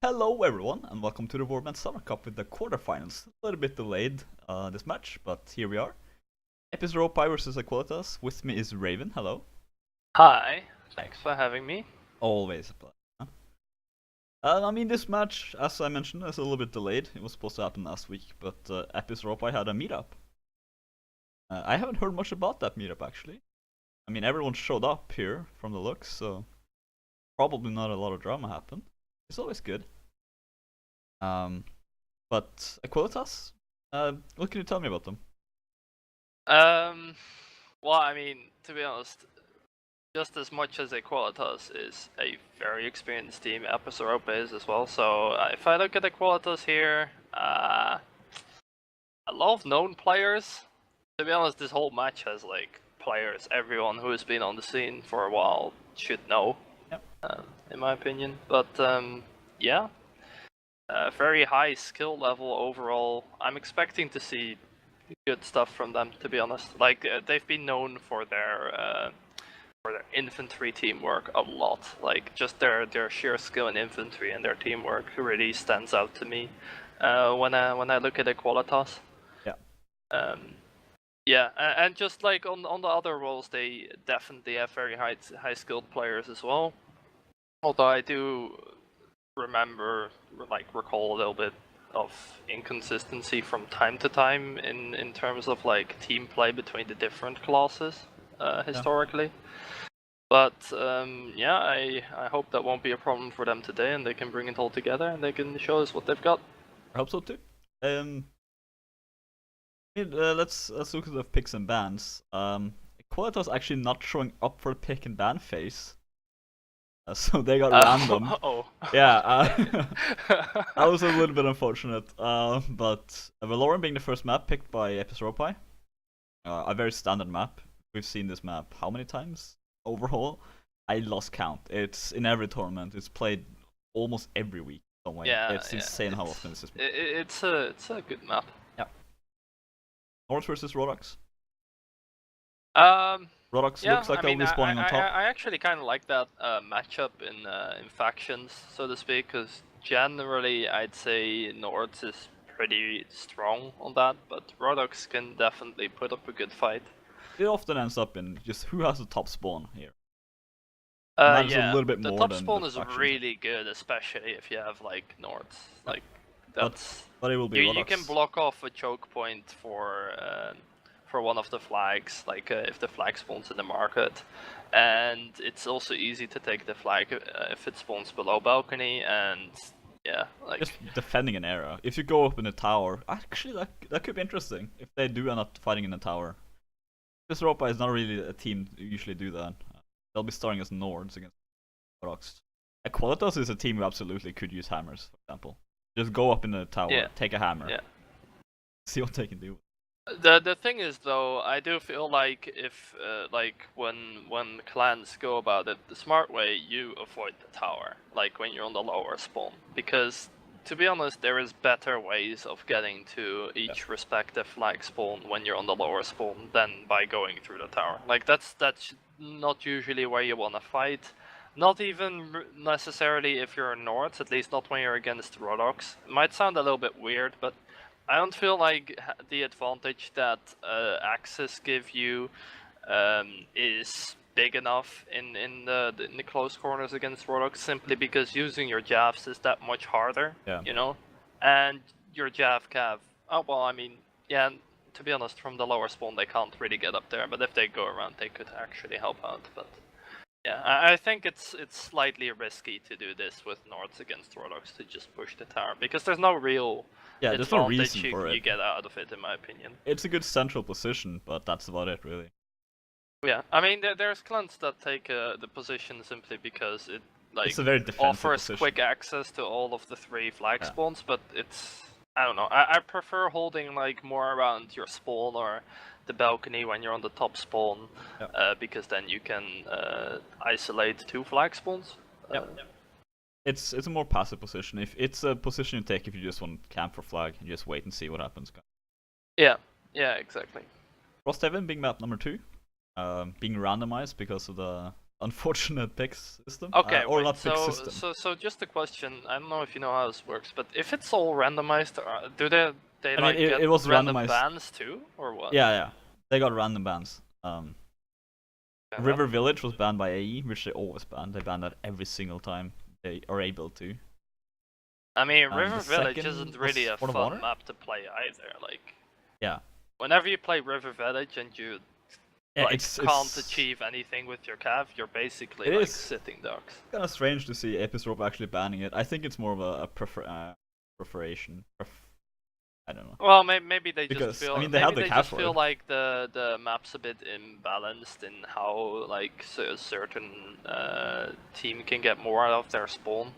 Hello everyone, and welcome to the Warman Summer Cup with the quarterfinals. A little bit delayed this match, but here we are. Europae versus Aequalitas. With me is Raven. Hello. Hi, thanks for having me. Always a pleasure. This match, as I mentioned, is a little bit delayed. It was supposed to happen last week, but Europae had a meetup. I haven't heard much about that meetup actually. Everyone showed up here from the looks, so probably not a lot of drama happened. It's always good. But Aequalitas, what can you tell me about them? To be honest, just as much as Aequalitas is a very experienced team, Europae is as well. So if I look at Aequalitas here, a lot of known players. To be honest, this whole match has like players everyone who has been on the scene for a while should know, Yep. in my opinion. But yeah. Very high skill level overall. I'm expecting to see good stuff from them, to be honest. Like they've been known for their infantry teamwork a lot. Like just their sheer skill in infantry and their teamwork really stands out to me when I look at Aequalitas. Yeah. Yeah, and just like on the other roles, they definitely have very high skilled players as well. Although I do recall a little bit of inconsistency from time to time in terms of like team play between the different classes historically. But I hope that won't be a problem for them today, and they can bring it all together and they can show us what they've got. I hope so too. Let's look at the picks and bans. Aequalitas actually not showing up for the pick and ban phase. So they got random. Oh. Yeah, that was a little bit unfortunate. But Valoran being the first map picked by Europae, a very standard map. We've seen this map how many times overall? I lost count. It's in every tournament. It's played almost every week. Yeah, it's insane how often this is. It's a good map. Yeah. North versus Rodox. Rodox looks like they'll be spawning on top. I actually kind of like that matchup in factions, so to speak, because generally I'd say Nords is pretty strong on that, but Rodox can definitely put up a good fight. It often ends up in just who has the top spawn here. Yeah, a little bit the more top spawn is really good, especially if you have like Nords. Like that's. But it will be you can block off a choke point for one of the flags, like if the flag spawns in the market, and it's also easy to take the flag if it spawns below balcony, and yeah, like just defending an area. If you go up in a tower, actually that could be interesting if they do end up fighting in a tower. This Europae is not really a team who usually do that. They'll be starting as Nords against Rodox. Aequalitas is a team who absolutely could use hammers, for example. Just go up in the tower, take a hammer, see what they can do. The thing is though, I do feel like if when clans go about it the smart way, you avoid the tower, like when you're on the lower spawn, because to be honest, there is better ways of getting to each respective flag spawn when you're on the lower spawn than by going through the tower. Like that's not usually where you want to fight. Not even necessarily if you're Nords, at least not when you're against Rodox. It might sound a little bit weird, but I don't feel like the advantage that Axis give you is big enough in the close corners against Rodox, simply because using your Javs is that much harder, you know? And your Jav cav, to be honest, from the lower spawn they can't really get up there, but if they go around they could actually help out. But yeah, I think it's slightly risky to do this with Nords against Rodox, to just push the tower, because there's no real there's no reason for it. You get out of it, in my opinion. It's a good central position, but that's about it, really. Yeah, there's clans that take the position simply because it it's a very offers position. Quick access to all of the 3 flag spawns, but it's, I don't know, I prefer holding like more around your spawn or the balcony when you're on the top spawn, because then you can isolate 2 flag spawns. It's a more passive position. If it's a position you take if you just want to camp for flag and just wait and see what happens. Yeah, exactly. Frosthaven being map number 2, being randomized because of the unfortunate pick system. Okay, or wait, not pick system. so just a question. I don't know if you know how this works, but if it's all randomized, do they I like mean, get it was random randomized. bans too, or what? Yeah, they got random bans. Yeah, River Village was banned by AE, which they always ban. They ban that every single time they are able to. I mean, River the Village second isn't really a was Sword of fun Water? map to play either. Like, Yeah. whenever you play River Village and you Yeah, like it's can't achieve anything with your cav, you're basically It like is. sitting ducks. kind of strange to see Episrope actually banning it. I think it's more of a preferation. I don't know. Well, maybe they Because, just feel I mean, they have the just cav feel for it. like the map's a bit imbalanced in how like a certain team can get more out of their spawn,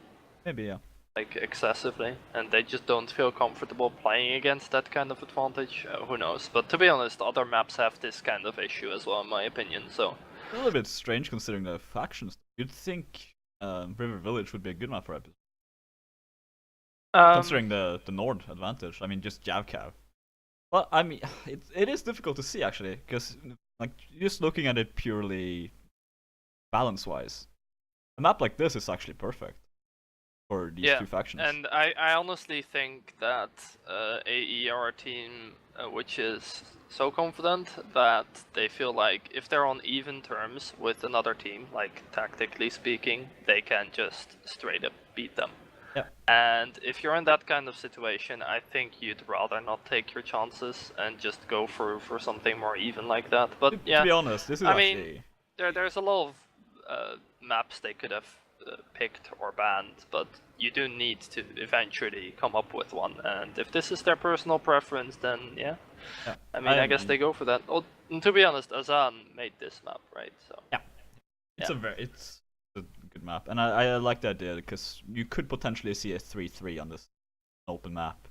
Maybe, yeah. like excessively, and they just don't feel comfortable playing against that kind of advantage. Who knows? But to be honest, other maps have this kind of issue as well, in my opinion. So A little bit strange considering the factions. You'd think River Village would be a good map for Episrope. Considering the Nord advantage. I mean, just Jav cav. Well, I mean, it is difficult to see actually, because like just looking at it purely balance-wise, a map like this is actually perfect for these two factions. And I honestly think that AE are a team which is so confident that they feel like if they're on even terms with another team, like tactically speaking, they can just straight up beat them. Yeah. And if you're in that kind of situation, I think you'd rather not take your chances and just go for something more even like that. But yeah, to be honest, this is I mean, actually there's a lot of maps they could have picked or banned, but you do need to eventually come up with one. And if this is their personal preference, then yeah. I mean, I guess they go for that. Oh, and to be honest, Azan made this map, right? So yeah, it's a good map, and I like the idea because you could potentially see a 3-3 on this open map.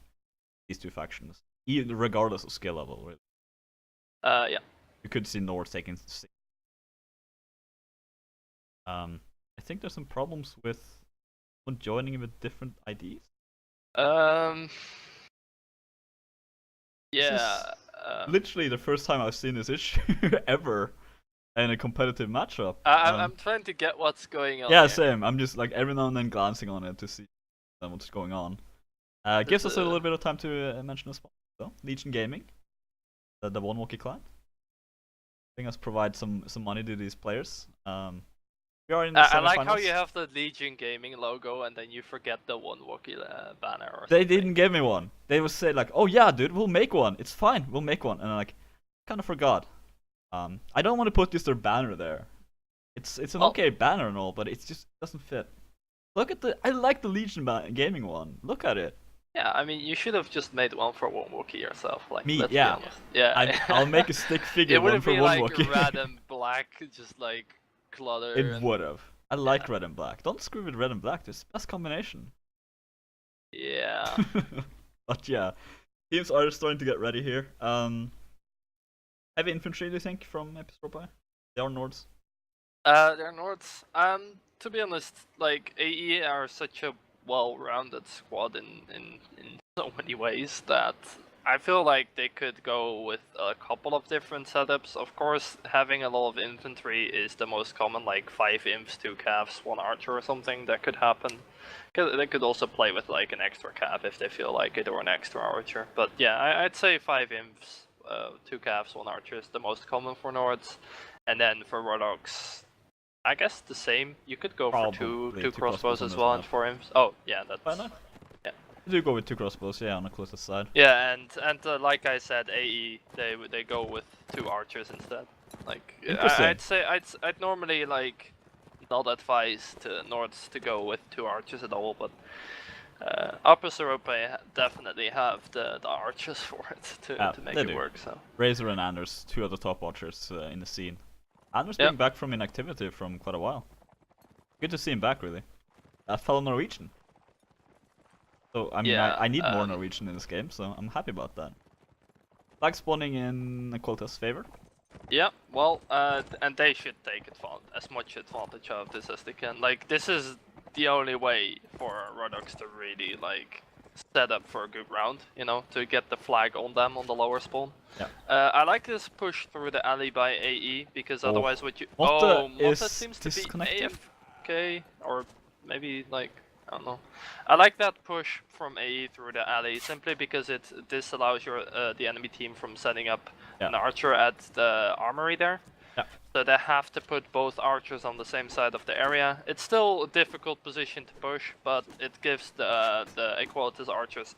These two factions, regardless of skill level, really. Yeah. You could see North taking 6. I think there's some problems with joining with different IDs. Yeah. Literally the first time I've seen this issue ever in a competitive matchup. I'm trying to get what's going on. Yeah, here. same. I'm just like every now and then glancing on it to see what's going on. Gives us a little bit of time to mention a spot. So, Legion Gaming, the One Walkie clan. I think us provide some money to these players. We are in the I like how semifinals. you have the Legion Gaming logo and then you forget the One Walkie banner or They something. didn't give me one. They would say like, "Oh yeah, dude, we'll make one. It's fine. We'll make one." And I'm like, kind of forgot. I don't want to put just their banner there. It's an okay banner and all, but it just doesn't fit. Look at I like the Legion Gaming one. Look at it. Yeah, I mean, you should have just made one for One Walkie yourself. Like, Me, let's yeah. be honest. Yeah. I'll make a stick figure it one wouldn't for be One like Walkie. red and black, just like clutter. It would have. I like red and black. Don't screw with red and black. It's the best combination. Yeah. But yeah, teams are starting to get ready here. Heavy infantry, do you think, from Europae? They are Nords. They're Nords. To be honest, like AE are such a well-rounded squad in so many ways that I feel like they could go with a couple of different setups. Of course, having a lot of infantry is the most common, like 5 imps, 2 calves, 1 archer or something. That could happen. They could also play with like an extra calf if they feel like it, or an extra archer. But yeah, I'd say 5 imps, 2 calves, 1 archer is the most common for Nords. And then for Warlocks, I guess the same. You could go for two crossbows as well and 4 imps. Oh yeah, that's... Why not? Yeah. You do go with 2 crossbows, yeah, on the closest side. Yeah, and like I said, AE they go with 2 archers instead. Like I'd say I'd normally like not advise to Nords to go with 2 archers at all, but Upper Europae definitely have the archers for it to make it work. So Razor and Anders, 2 of the top archers in the scene. Anders being back from inactivity from quite a while. Good to see him back, really. That fellow Norwegian. So I mean, I need more Norwegian in this game, so I'm happy about that. Flag spawning in Aequalitas' favor. Yeah, well, and they should take as much advantage of this as they can. Like, this is the only way for Rodox to really like set up for a good round, you know, to get the flag on them on the lower spawn. Yeah. I like this push through the alley by AE because otherwise what you... Motta Motta is seems to be disconnected? AFK, or maybe like, I don't know. I like that push from AE through the alley simply because it disallows your the enemy team from setting up an archer at the armory there. Yeah. So they have to put both archers on the same side of the area. It's still a difficult position to push, but it gives the Aequalitas archers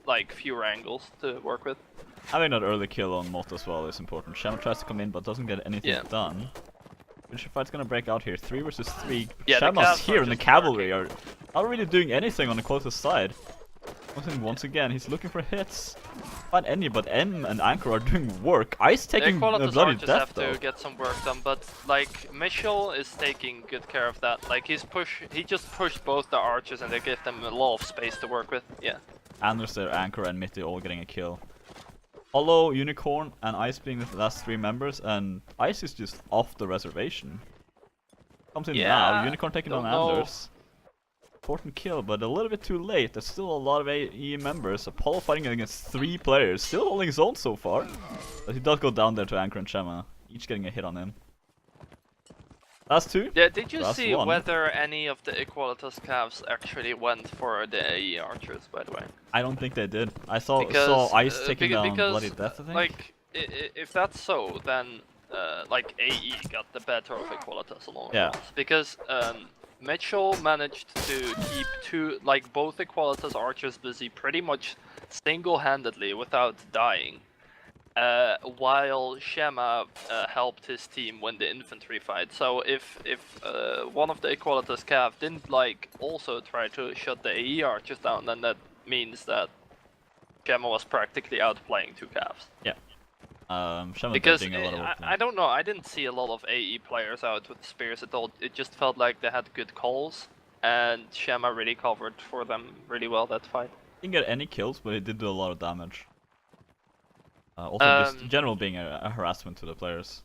like fewer angles to work with. Having that early kill on Mott as well is important. Shem tries to come in but doesn't get anything done. Which fight's gonna break out here. 3 versus 3. Yeah, Shema's here and the cavalry are not really doing anything on the closest side. Once again, he's looking for hits. Find any, but M and Anchor are doing work. Ice taking a bloody death have though. to get some work done, but like Mitchell is taking good care of that. Like he just pushed both the archers and they give them a lot of space to work with. Yeah. Anders there, Anchor and Mitty all getting a kill. Hollow, Unicorn, and Ice being the last 3 members, and Ice is just off the reservation. Comes in now, Unicorn taking on Anders. Important kill, but a little bit too late. There's still a lot of AE members. Apollo fighting against 3 players, still holding his own so far. But he does go down there to Anchor and Shema, each getting a hit on him. Last 2? Yeah, did you see 1. whether any of the Aequalitas calves actually went for the AE archers, by the way? I don't think they did. I saw Ice taking down Bloody Death, I think. Like, if that's so, then like AE got the better of Aequalitas along the lines. Because Mitchell managed to keep both Aequalitas archers busy pretty much single-handedly without dying. While Shema helped his team win the infantry fight. So if one of the Aequalitas cav didn't also try to shut the AE archers down, then that means that Shema was practically outplaying 2 cavs. Yeah. Shema because doing a lot of work I don't know, I didn't see a lot of AE players out with spears at all. It just felt like they had good calls, and Shema really covered for them really well that fight. Didn't get any kills, but he did do a lot of damage. Also, just in general being a harassment to the players.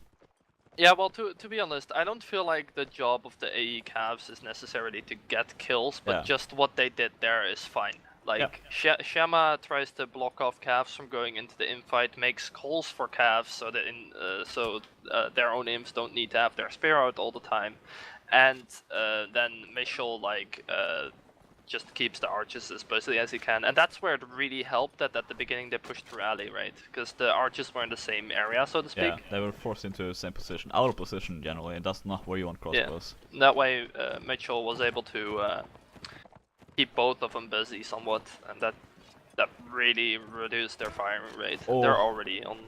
Yeah, well, to be honest, I don't feel like the job of the AE calves is necessarily to get kills, but just what they did there is fine. Like, Shema tries to block off calves from going into the infight, makes calls for calves so that their own imps don't need to have their spear out all the time, and then Mitchell just keeps the archers as busy as he can, and that's where it really helped that at the beginning they pushed through alley, right? Because the archers were in the same area, so to speak. Yeah, they were forced into the same position, out of position generally, and that's not where you want crossbows. Yeah. That way Mitchell was able to keep both of them busy somewhat, and that really reduced their firing rate. They're already on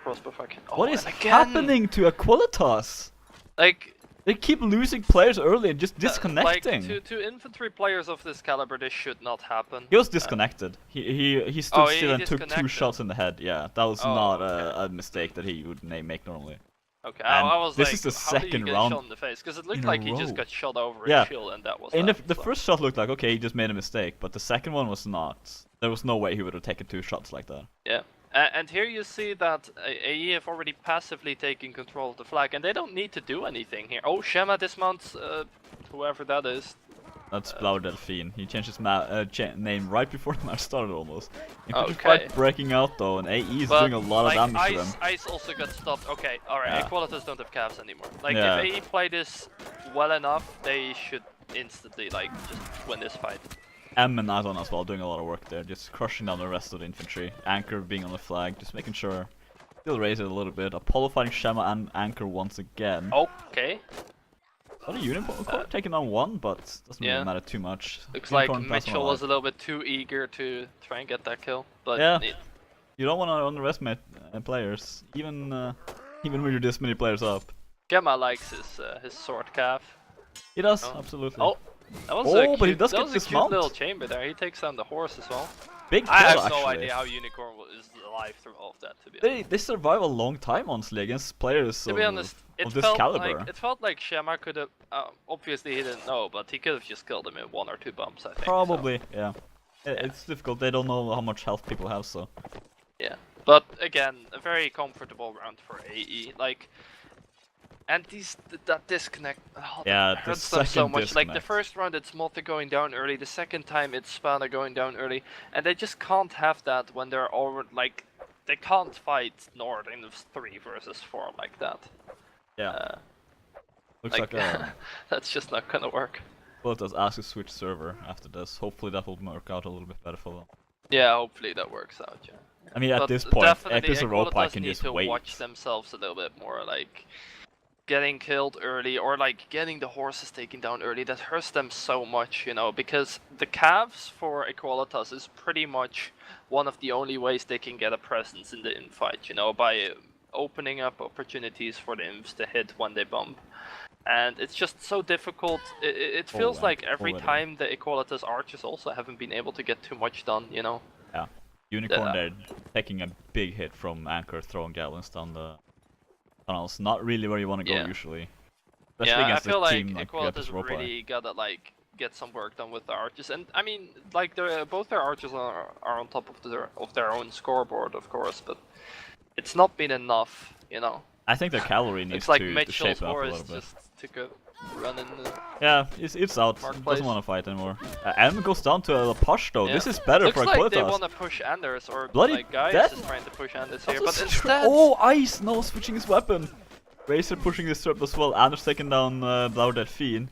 crossbow fucking. What is happening to Aequalitas? Like, they keep losing players early and just disconnecting. To infantry players of this caliber, this should not happen. He was disconnected. He stood still and took 2 shots in the head. Yeah, that was not a mistake that he would make normally. Okay, I was this like, is the how second do you get round shot in the face? Because it looked like he just got shot over his shield, and that was and the first shot looked like, okay, he just made a mistake, but the second one was not. There was no way he would have taken 2 shots like that. Yeah, and here you see that AE have already passively taken control of the flag, and they don't need to do anything here. Oh, Shema dismounts whoever that is. That's Blauer Delphine. He changed his name right before the match started almost. Infantry fight breaking out though, and AE is doing a lot of damage to them. Ice also got stopped. Okay, alright, Aequalitas don't have calves anymore. Like, if AE play this well enough, they should instantly, just win this fight. M and Nazon as well doing a lot of work there, just crushing down the rest of the infantry. Anchor being on the flag, just making sure. Still raise it a little bit. Apollo fighting Shema and Anchor once again. Okay. What a Unicorn taking on 1, but doesn't really matter too much. Looks like Mitchell was a little bit too eager to try and get that kill. But you don't want to underestimate players, even when you're this many players up. Gemma likes his sword calf. He does, absolutely. Oh, that was a cute, but he does get cute little chamber there. He takes down the horse as well. Big kill, I have no idea how Unicorn is alive through all of that, to be honest. They survive a long time, honestly, against players of this caliber. It felt like Shema could have, obviously he didn't know, but he could have just killed him in 1 or 2 bumps, I think. Probably, yeah. It's difficult, they don't know how much health people have, so. Yeah, but again, a very comfortable round for AE. Like, And that disconnect, Yeah, that the hurts them so second much. Like the disconnect. first round, it's Mother going down early. The second time, it's Spanner going down early, and they just can't have that when they're already like they can't fight Nord in 3 versus 4 like that. Yeah. Looks like that's just not gonna work. Aequalitas asked to switch server after this. Hopefully that will work out a little bit better for them. Yeah, hopefully that works out. Yeah. I mean, at But this point, definitely, Equus and Europae Aequalitas can need just to wait. watch themselves a little bit more, like getting killed early or like getting the horses taken down early. That hurts them so much, you know, because the calves for Aequalitas is pretty much one of the only ways they can get a presence in the infight, you know, by opening up opportunities for the imps to hit when they bump. And it's just so difficult. It feels like every time the Aequalitas archers also haven't been able to get too much done, you know. Yeah. Unicorn there taking a big hit from Anchor throwing javelins down the tunnels. Not really where you want to go usually. Especially against I feel a team like like Aequalitas Europae. really gotta like get some work done with the archers, and I mean, like both their archers are on top of their own scoreboard, of course, but it's not been enough, you know. I think their cavalry needs like to shape up a little bit. Just to go run in the yeah, it's out. Doesn't want to fight anymore. M goes down to a push though. Yeah. This is better for Aequalitas. Looks like they want to push Anders, or Bloody like Gaius is trying to push Anders here, but instead... Oh, Ice! No, switching his weapon. Razor pushing his surp as well. Anders taking down Blau Delphine.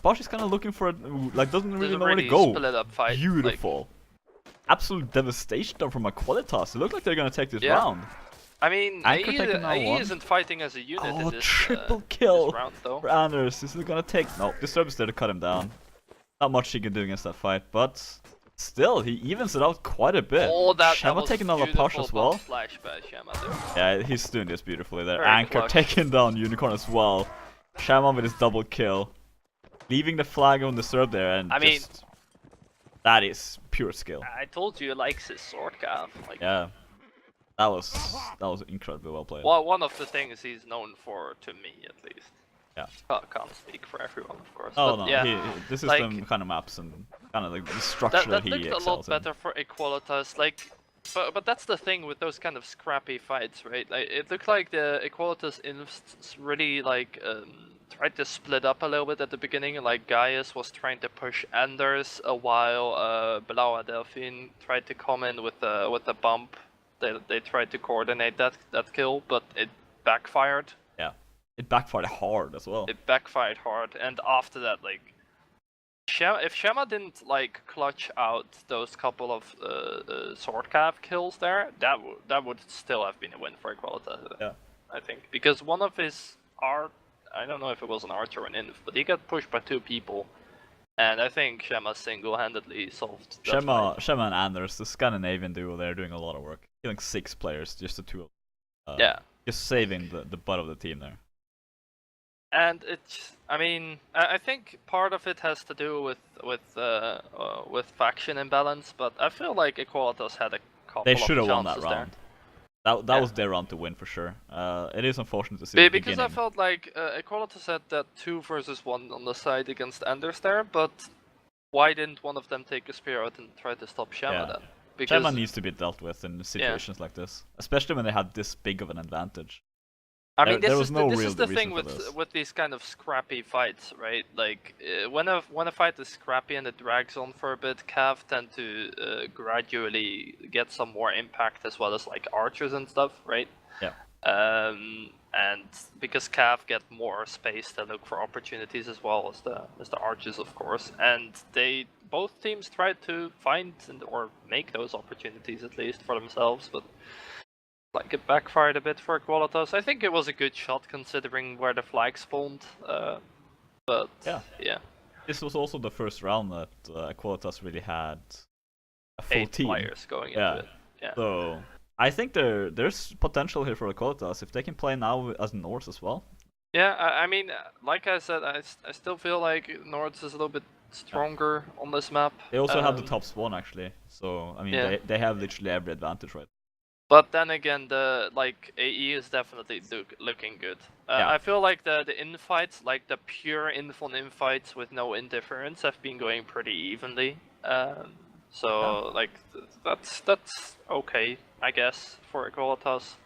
Bosch is kind of looking for it, like doesn't really know where to go. Fight, beautiful. Like... Absolute devastation though from Aequalitas. It looks like they're gonna take this round. I mean, AE isn't fighting as a unit in this, triple kill this round, though. for Anders. This is gonna take... No, Disturb is there to cut him down. Not much he can do against that fight, but still, he evens it out quite a bit. Shama taking on Lapoche as well. Yeah, he's doing this beautifully there. Anchor taking down Unicorn as well. Shama with his double kill. Leaving the flag on Disturb there, and that is pure skill. I told you he likes his sword calf. Like, yeah. That was incredibly well played. Well, one of the things he's known for, to me at least. Yeah. Can't speak for everyone, of course. Oh but no, yeah, this is the kind of maps and kind of like the structure that he excels looked a lot better for Aequalitas. Like, but that's the thing with those kind of scrappy fights, right? Like, it looked like the Aequalitas insts really like tried to split up a little bit at the beginning. Like Gaius was trying to push Anders a while. Blaua Delphine tried to come in with the bump. They tried to coordinate that kill, but it backfired. Yeah, it backfired hard as well. It backfired hard, and after that, like, if Shama didn't like clutch out those couple of sword calf kills there, that would still have been a win for Aequalitas. Yeah, I think, because one of his I don't know if it was an archer or an inf, but he got pushed by 2 people. And I think Shema single-handedly solved that fight. Shema and Anders, the Scandinavian duo, they're doing a lot of work. Killing 6 players, just the 2 of them. Yeah. Just saving the butt of the team there. And I mean, I think part of it has to do with faction imbalance, but I feel like Aequalitas had a couple of chances. They should have won that round. That was their round to win for sure. It is unfortunate to see. Because I felt like Aequalitas had that 2 versus 1 on the side against Anders there, but why didn't one of them take a spear out and try to stop Shama then? Because Shama needs to be dealt with in situations like this, especially when they had this big of an advantage. I mean, this is the thing with these kind of scrappy fights, right? Like, when a fight is scrappy and it drags on for a bit, Cav tend to gradually get some more impact, as well as like archers and stuff, right? Yeah. And because Cav get more space to look for opportunities as well as the archers, of course, and both teams tried to find or make those opportunities at least for themselves, but. Like, it backfired a bit for Aequalitas. I think it was a good shot considering where the flag spawned, but yeah. This was also the first round that Aequalitas really had a full 8 team. players going into it. Yeah. So I think there's potential here for Aequalitas if they can play now as Nords as well. Yeah, I mean, like I said, I still feel like Nords is a little bit stronger on this map. They also have the top spawn actually, so I mean they have literally every advantage right. But then again, the AE is definitely looking good. I feel like the infights, like the pure inf on infights with no interference, have been going pretty evenly. Like that's okay, I guess, for Aequalitas.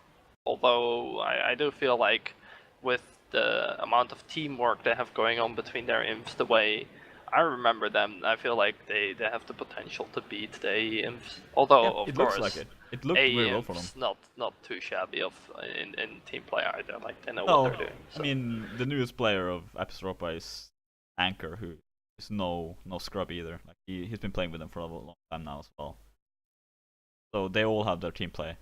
Although I do feel like with the amount of teamwork they have going on between their imps, the way I remember them, I feel like they have the potential to beat the AE imps. Although, Yeah, of it course, looks like it. It looked AE very well for them. imps not too shabby of in team play either. Like they know No, what they're doing. So. I mean the newest player of Europae is Anchor, who is no scrub either. Like he's been playing with them for a long time now as well. So they all have their team play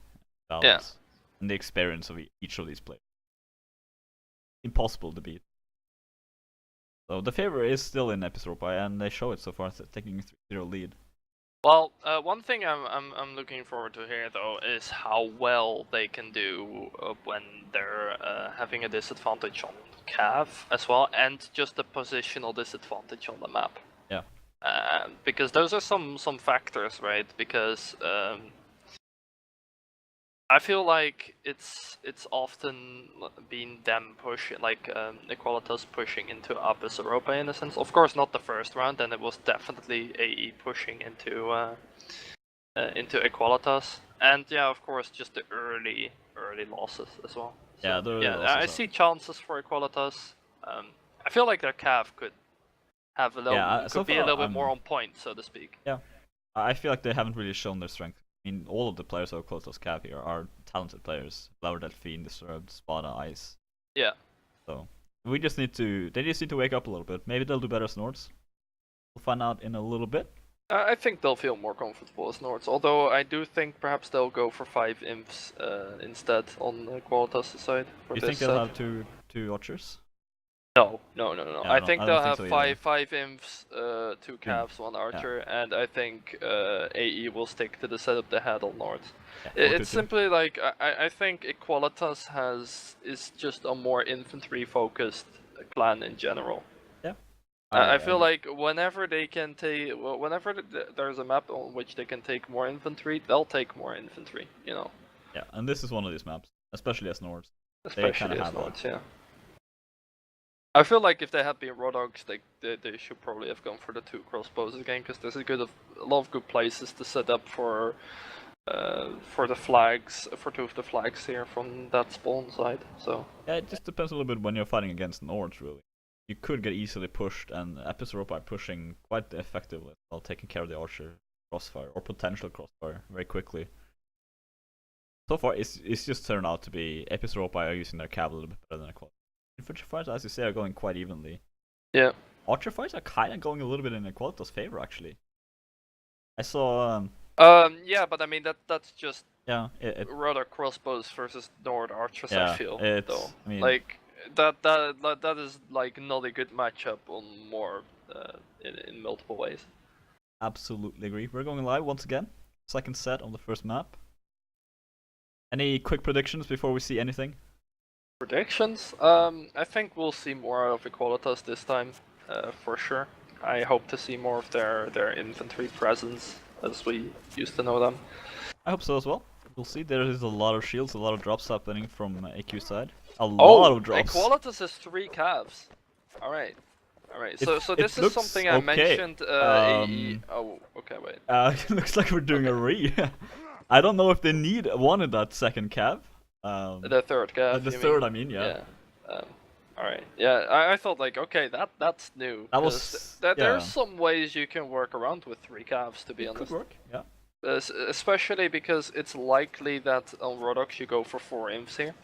balance and the experience of each of these players. Impossible to beat. So the favor is still in Europae, and they show it so far, taking a 3-0 lead. Well, one thing I'm looking forward to here though is how well they can do when they're having a disadvantage on Cav as well, and just a positional disadvantage on the map. Yeah. Because those are some factors, right? Because I feel like it's often been them pushing, like Aequalitas pushing into Apis Europae in a sense. Of course, not the first round, and it was definitely AE pushing into Aequalitas, and yeah, of course, just the early losses as well. So, Yeah, I see chances for Aequalitas. I feel like their Cav could have a little, so be a far, little bit more on point, so to speak. Yeah, I feel like they haven't really shown their strength. I mean, all of the players who are close to Cav here are talented players. Flower Delphine, Disturbed, Spada, Ice. Yeah. So we just need to. They just need to wake up a little bit. Maybe they'll do better as Nords. We'll find out in a little bit. I think they'll feel more comfortable as Nords, although I do think perhaps they'll go for 5 imps instead on Qualitas' side. Do you think they'll have two archers? No. Yeah, I think they'll have so five imps, 2 calves, 1 archer, and I think AE will stick to the setup they had on North. Yeah, it's simply like I think Aequalitas is just a more infantry focused clan in general. Yeah. I feel like whenever they can take, whenever there's a map on which they can take more infantry, they'll take more infantry. You know. Yeah, and this is one of these maps, especially as Nords. Especially as Nords, yeah. I feel like if they had been raw dogs, they should probably have gone for the 2 crossbows again, because there's a lot of good places to set up for the flags, for 2 of the flags here from that spawn side. So yeah, it just depends a little bit when you're fighting against Nords, really. You could get easily pushed, and Apis Europae pushing quite effectively while taking care of the archer crossfire or potential crossfire very quickly. So far, it's just turned out to be Apis Europae are using their cav a little bit better than Aequalitas. Infantry fights, as you say, are going quite evenly. Yeah. Archer fights are kind of going a little bit in Aequalitas' favor, actually. I saw. Yeah, but I mean that's just. Yeah. Rather crossbows versus Nord archers. Yeah, I feel though. I mean, like that is like not a good matchup on more in multiple ways. Absolutely agree. We're going live once again. Second set on the first map. Any quick predictions before we see anything? Predictions? I think we'll see more of Aequalitas this time, for sure. I hope to see more of their infantry presence as we used to know them. I hope so as well. We'll see. There is a lot of shields, a lot of drops happening from AQ side. A lot of drops. Aequalitas has 3 calves. Alright. So this is something I mentioned. AE. Oh, okay, wait. It looks like we're doing a re. I don't know if they need one in that second cav. The third cav. The third, I mean, yeah. Alright. Yeah, I thought like, okay, that's new. That was. There's some ways you can work around with 3 calves, to be honest. Could work, yeah. Especially because it's likely that on Rodox you go for 4 imps here.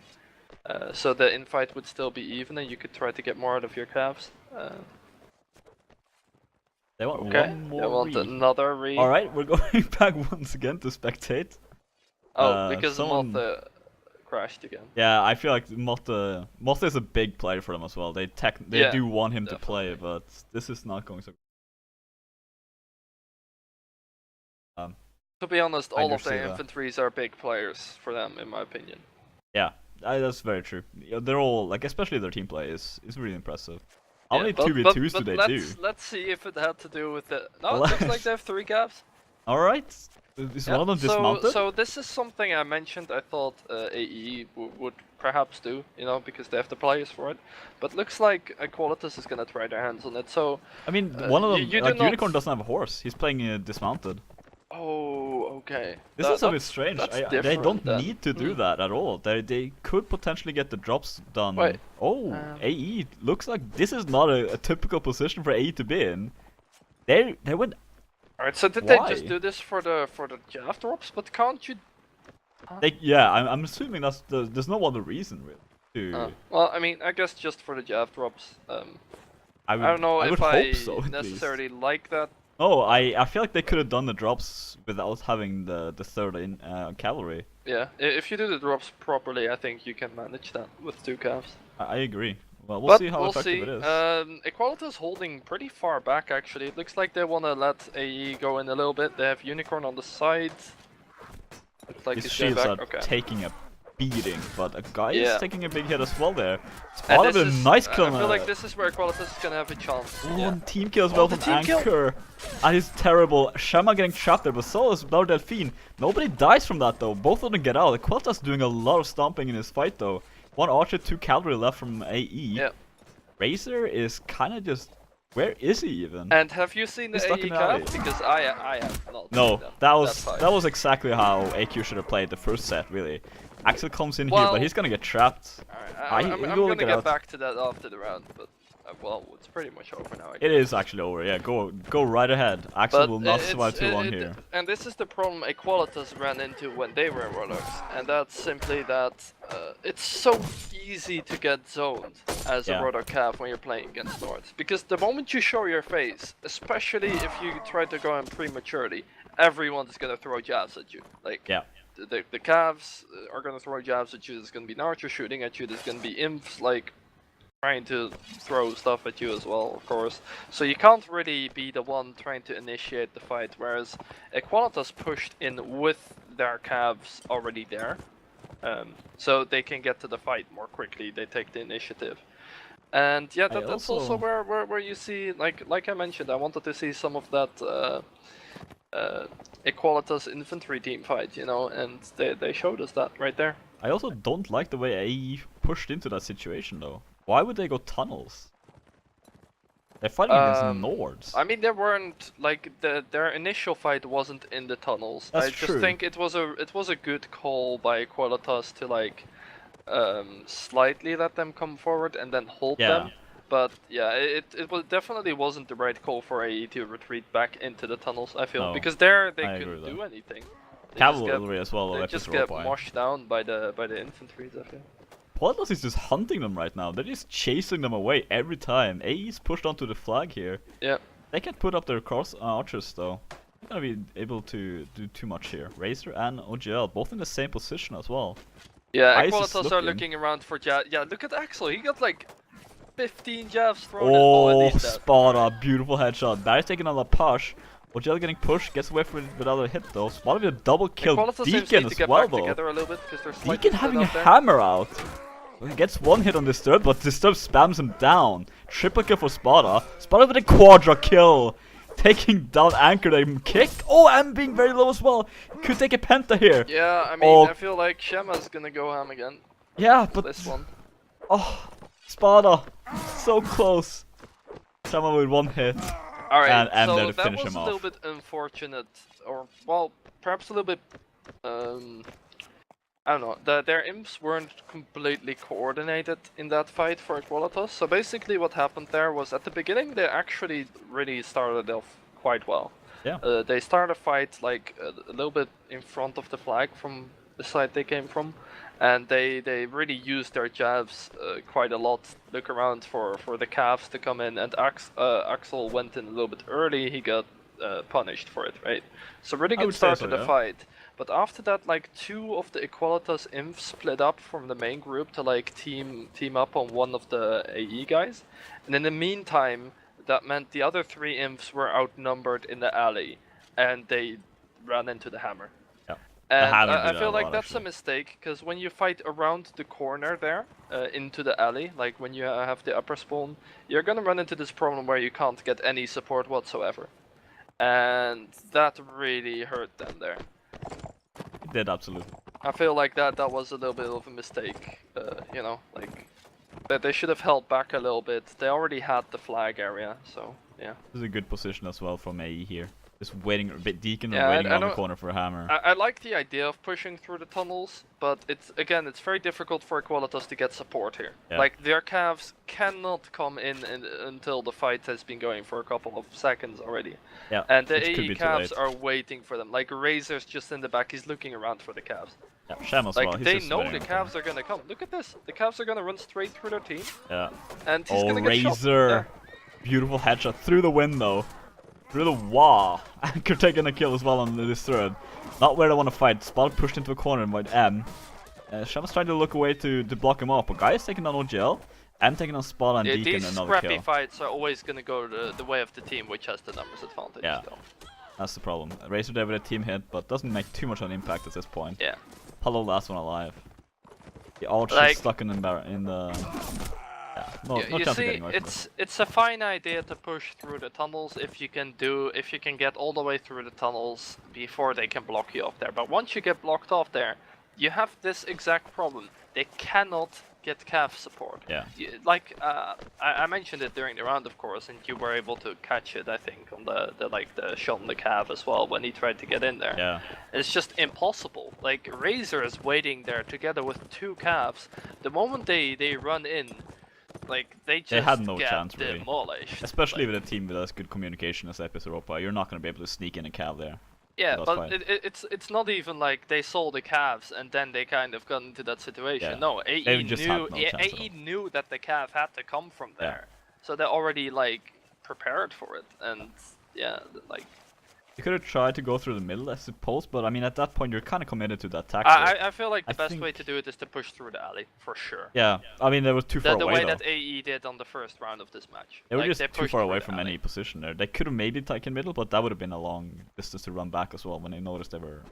So the infight would still be even and you could try to get more out of your calves. They want one more. They want another re. Alright, we're going back once again to spectate. Because Motte crashed again. Yeah, I feel like Motte is a big player for them as well. They do want him to play, but this is not going so good. To be honest, all of their infantries are big players for them, in my opinion. Yeah, that's very true. They're all, like, especially their team play is really impressive. How many 2v2s do they do? Let's see if it had to do with the... No, it looks like they have 3 calves. Alright. Is one of them dismounted? So this is something I mentioned I thought AE would perhaps do, you know, because they have the players for it. But looks like Aequalitas is gonna try their hands on it, so... I mean, one of them, like, Unicorn doesn't have a horse. He's playing dismounted. Oh, Okay. This is a bit strange. They different don't then. need to do that at all. They could potentially get the drops done. Wait, Oh, AE looks like this is not a typical position for AE to be in. They went. Alright, so did Why? they just do this for the Jav drops? But can't you? Yeah, I'm assuming there's no other reason really. Well, I mean, I guess just for the Jav drops. I don't know I if would I hope so, at necessarily like that. Oh, I feel like they could have done the drops without having the third in cavalry. Yeah, if you do the drops properly, I think you can manage that with 2 calves. I agree. Well, we'll see how effective it is. Equalitas holding pretty far back actually. It looks like they want to let AE go in a little bit. They have Unicorn on the side. Looks like His he's going shields back. are taking a beating, but a guy is taking a big hit as well there. And Spotted a nice kill. I feel like this is where Equalitas is gonna have a chance. One team kill as well from team kill. Anchor. That is terrible. Shama getting trapped there, but so is Blur Delphine. Nobody dies from that though. Both of them get out. Equalitas doing a lot of stomping in this fight though. 1 archer, 2 cavalry left from AE. Yeah. Razor is kind of just. Where is he even? And have you seen the He's stuck AE in the alley. cap? Because I have not. No, seen that was exactly how AQ should have played the first set, really. Axel comes in here, but he's gonna get trapped. Alright, I'm gonna get back to that after the round, but well, it's pretty much over now. It is actually over. Yeah, go right ahead. Axel will not survive too long here. And this is the problem Equalitas ran into when they were in Warlocks, and that's simply that it's so easy to get zoned as a Warlock Cav when you're playing against Nords. Because the moment you show your face, especially if you try to go in prematurely, everyone's gonna throw jabs at you. Like, the calves are gonna throw jabs at you. There's gonna be an archer shooting at you. There's gonna be imps like trying to throw stuff at you as well, of course. So you can't really be the one trying to initiate the fight. Whereas Equalitas pushed in with their calves already there, so they can get to the fight more quickly. They take the initiative. And yeah, that's also where you see, like I mentioned, I wanted to see some of that Equalitas infantry team fight, you know, and they showed us that right there. I also don't like the way AE pushed into that situation though. Why would they go tunnels? They're fighting against Nords. I mean, they weren't like their initial fight wasn't in the tunnels. That's I just think it was a good call by Equalitas to like slightly let them come forward and then hold them. But yeah, it definitely wasn't the right call for AE to retreat back into the tunnels, I feel, because there they couldn't do anything. Cavalry as well. They just get moshed down by the infantry, I feel. Equalitas is just hunting them right now. They're just chasing them away every time. AE's pushed onto the flag here. Yeah. They can put up their cross archers though. They're gonna be able to do too much here. Razor and OGL both in the same position as well. Yeah, Equalitas are looking around for jab. Yeah, look at Axel. He got like 15 jabs thrown. Oh, Spada, beautiful headshot. Barry's taking on the push. OGL getting pushed, gets away from it without a hit though. Spada with a double kill. Deacon as well though. Deacon having a hammer out. He gets 1 hit on Disturb, but Disturb spams him down. Triple kill for Spada. Spada with a quadra kill. Taking down Anchor, they kick. Oh, and being very low as well. Could take a penta here. Yeah, I mean, I feel like Shema's gonna go ham again. Yeah, but this one. Oh, Spada, so close. Shema with 1 hit. Alright, and so there to that finish was him a little off. bit unfortunate, or well, perhaps a little bit. I don't know. Their imps weren't completely coordinated in that fight for Equalitas. So basically, what happened there was at the beginning they actually really started off quite well. Yeah. They started a fight like a little bit in front of the flag from the side they came from, and they really used their jabs quite a lot. Look around for the calves to come in, and Axel went in a little bit early. He got punished for it, right? So really good start to the fight. But after that, like 2 of the Equalitas imps split up from the main group to like team up on one of the AE guys, and in the meantime, that meant the other 3 imps were outnumbered in the alley, and they ran into the hammer. Yeah. And I feel like that's a mistake, because when you fight around the corner there, into the alley, like when you have the upper spawn, you're gonna run into this problem where you can't get any support whatsoever. And that really hurt them there. It did, absolutely. I feel like that was a little bit of a mistake, you know, like that they should have held back a little bit. They already had the flag area, so yeah. This is a good position as well from AE here. Just waiting, Deacon Yeah, waiting I around the don't- corner for a hammer. I like the idea of pushing through the tunnels, but it's very difficult for Aequalitas to get support here. Yeah. Like their calves cannot come in until the fight has been going for a couple of seconds already. Yeah, And the which could AE be too calves late. are waiting for them. Like Razor's just in the back, he's looking around for the calves. Yeah, Shem as Like well. He's they just know waiting the around. calves are gonna come. Look at this. The calves are gonna run straight through their team, Yeah. and he's Oh, gonna get shot. Razor! Yeah. Beautiful headshot through the window. Through the wall. Anchor taking a kill as well on this third. Not where they want to fight. Spot pushed into a corner by M. Sham's trying to look away to block him off, but Guy is taking on OGL. M taking on Spot and Yeah, Deacon these another scrappy kill. fights are always gonna go the way of the team which has the numbers advantage. Yeah. Still. That's the problem. Razor there with a team hit, but doesn't make too much of an impact at this point. Yeah. Palo last one alive. The Archer's Like- stuck in the yeah, no You chance of see, getting away from it. it's a fine idea to push through the tunnels if you can get all the way through the tunnels before they can block you off there. But once you get blocked off there, you have this exact problem. They cannot get calf support. Yeah. Like I mentioned it during the round, of course, and you were able to catch it, I think, on the shot on the calf as well when he tried to get in there. Yeah. It's just impossible. Like Razor is waiting there together with two calves. The moment they run in, like they just had no get chance, really. demolished. Especially Like, with a team with as good communication as Europa, you're not going to be able to sneak in a cav there. yeah, that's but fine. it's not even like they saw the calves and then they kind of got into that situation. Yeah. No, AE They just had knew no chance at AE all. knew that the calf had to come from Yeah. there, so they already like prepared for it, and yeah, like. You could have tried to go through the middle, I suppose, but I mean, at that point, you're kind of committed to that tactic. I feel like the I best way think- to do it is to push through the alley for sure. Yeah, I mean, they were too far The away, way though. that AE did on the first round of this match. They were Like, just too pushed far through away the from alley. any position there. They could have maybe taken middle, but that would have been a long distance to run back as well when they noticed they were...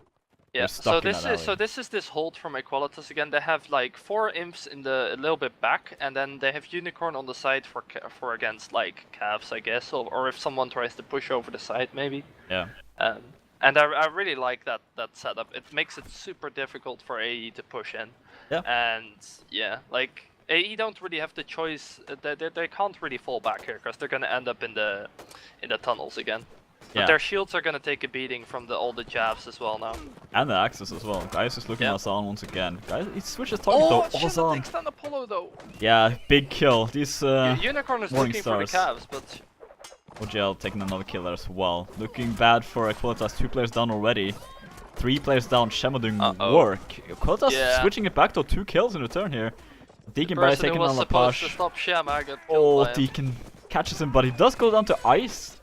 Yeah, stuck in that alley. this is this hold from Aequalitas again. They have like 4 imps in a little bit back, and then they have unicorn on the side for against like calves, I guess, or if someone tries to push over the side maybe. Yeah. And I really like that setup. It makes it super difficult for AE to push in. Yeah. And yeah, like AE don't really have the choice. They can't really fall back here because they're gonna end up in the tunnels again. But Yeah. their shields are gonna take a beating from all the jabs as well now. And the axes as well. Guys just looking Yeah. at Ozan once again. Guys, he switches target Oh, though. shit, Ozan. takes down Apollo though. Yeah, big kill. These Unicorn is Morning looking for the Stars. calves, but OGL taking another kill there as well. Looking bad for Aequalitas. 2 players down already. 3 players down. Shema doing Uh-oh. work. Aequalitas Yeah. switching it back to 2 kills in return here. Deacon the by person who taking was on the supposed to push. stop Shema got killed Oh, by him. Deacon catches him, but he does go down to ice.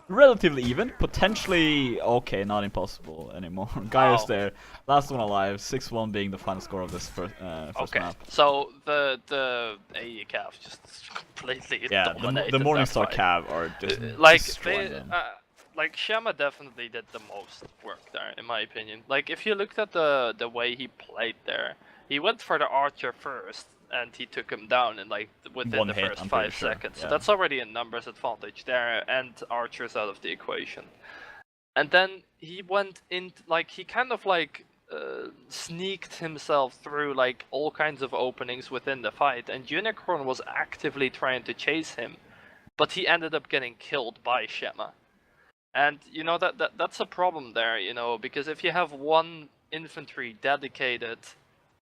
Relatively even, potentially okay, not impossible anymore. Guy is Wow. there, last one alive. 6-1 being the final score of this first Okay, map. so the AE calf just completely Yeah, dominated the that Morningstar fight. Cav are just Like destroying they, them. like Shema definitely did the most work there, in my opinion. Like if you looked at the way he played there, he went for the archer first, and he took him down in like within One the hit, first I'm pretty 5 sure, seconds. So yeah. that's already a numbers advantage there, and archers out of the equation. And then he went in, like he kind of like sneaked himself through like all kinds of openings within the fight, and Unicorn was actively trying to chase him, but he ended up getting killed by Shema. And you know that's a problem there, you know, because if you have one infantry dedicated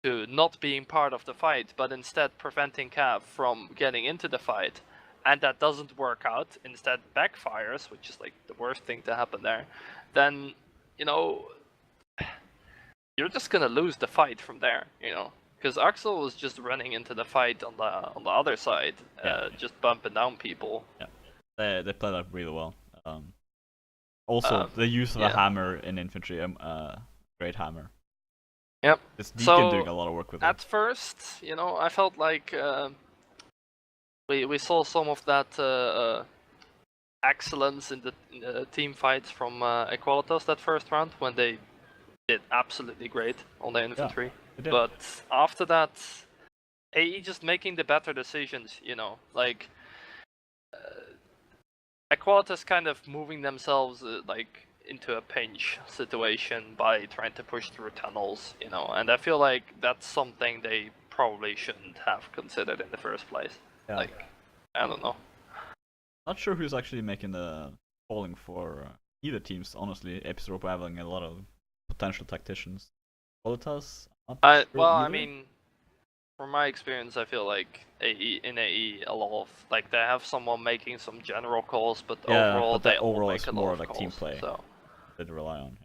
to not being part of the fight, but instead preventing Cav from getting into the fight, and that doesn't work out, instead backfires, which is like the worst thing to happen there, then, you know, you're just gonna lose the fight from there, you know. Because Axel was just running into the fight on the other side, Yeah. just bumping down people. They play that really well. Also, the use of a yeah. hammer in infantry, great hammer. Yep. This Deacon So, doing a lot of work with it. At first, you know, I felt like we saw some of that excellence in the team fights from Aequalitas that first round when they did absolutely great on the infantry. They did. But after that, AE just making the better decisions, you know, like Aequalitas kind of moving themselves like into a pinch situation by trying to push through tunnels, you know, and I feel like that's something they probably shouldn't have considered in the first place. Yeah. Like, I don't know. Not sure who's actually making the calling for either teams, honestly. Europae having a lot of potential tacticians. Aequalitas, not sure Well, I either. mean, from my experience, I feel like in AE a lot of like they have someone making some general calls, but Yeah, overall but they that all overall make is a more lot of like calls. team play So that they rely on.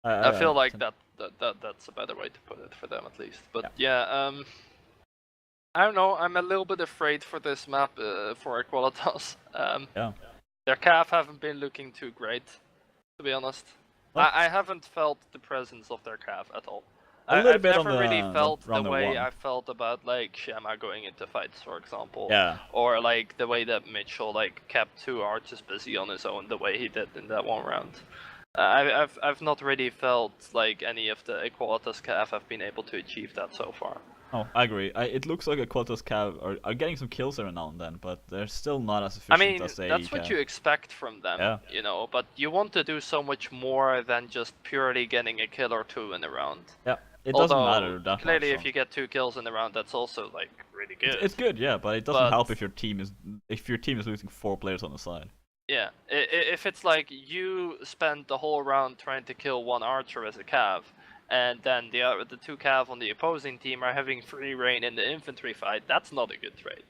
I feel like that's a better way to put it for them at least. But yeah, I don't know. I'm a little bit afraid for this map for Aequalitas. Yeah. Their calf haven't been looking too great, to be honest. I haven't felt the presence of their calf at all. I've never really felt the way I felt about like Shema going into fights, for example. Yeah. Or like the way that Mitchell like kept 2 archers busy on his own, the way he did in that one round. I've not really felt like any of the Aequalitas calf have been able to achieve that so far. Oh, I agree. It looks like Aequalitas Cav are getting some kills every now and then, but they're still not as efficient as they. That's what you expect from them, you know. But you want to do so much more than just purely getting a kill or 2 in a round. Yeah, it doesn't matter that clearly, much. If you get 2 kills in a round, that's also like really good. It's good, yeah, but it doesn't help if your team is losing 4 players on the side. Yeah, if it's like you spend the whole round trying to kill 1 archer as a cav, and then the 2 cav on the opposing team are having free reign in the infantry fight, that's not a good trade.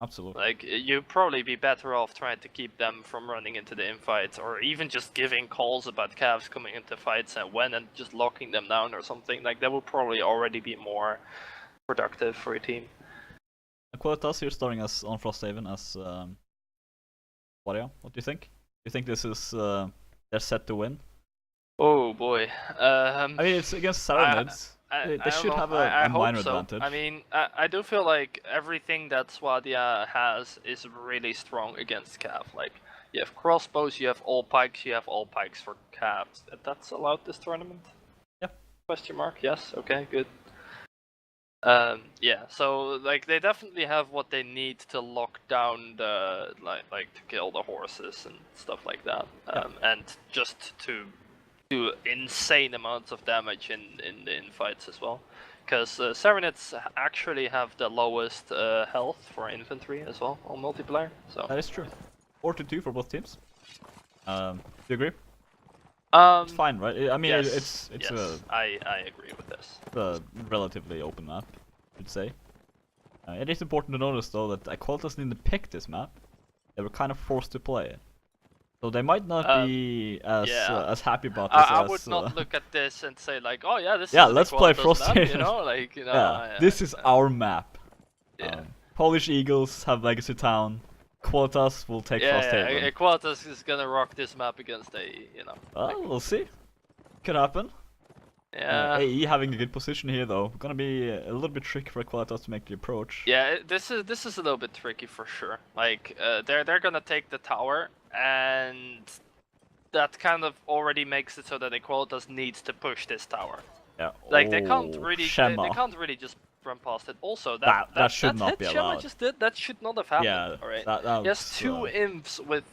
Absolutely. Like, you'd probably be better off trying to keep them from running into the infights, or even just giving calls about cavs coming into fights and just locking them down or something. Like, that would probably already be more productive for a team. Aequalitas here starting as on Frosthaven as Wario. What do you think? Do you think this is they're set to win? Oh boy. I mean, it's against Saranids. They should have a minor advantage. I mean, I do feel like everything that Swadia has is really strong against Cav. Like, you have crossbows, you have all pikes for Cavs. That's allowed this tournament? Yeah. Question mark? Yes. Okay. Good. Yeah. So like, they definitely have what they need to lock down the like to kill the horses and stuff like that. And just to do insane amounts of damage in the infights as well, because Saranids actually have the lowest health for infantry as well on multiplayer. So that is true. 4-2 for both teams. Do you agree? It's fine, right? I mean, yes, I agree with this. It's a relatively open map, I'd say. It is important to notice though that Aequalitas didn't pick this map; they were kind of forced to play it. So they might not be as happy about this. I would not look at this and say like, oh yeah, this is let's play Frosthaven. You know, like, you know. This is our map. Yeah. Polish Eagles have Legacy Town. Aequalitas will take Frosthaven. Yeah, Aequalitas is gonna rock this map against AE, you know. Well, we'll see. Could happen. Yeah. AE having a good position here though. Gonna be a little bit tricky for Aequalitas to make the approach. Yeah, this is a little bit tricky for sure. Like, they're gonna take the tower, and that kind of already makes it so that Aequalitas needs to push this tower. Yeah. Like, they can't really just run past it. Also, that should not be allowed. Shema just did, that should not have happened. Yeah, alright. He has 2 imps with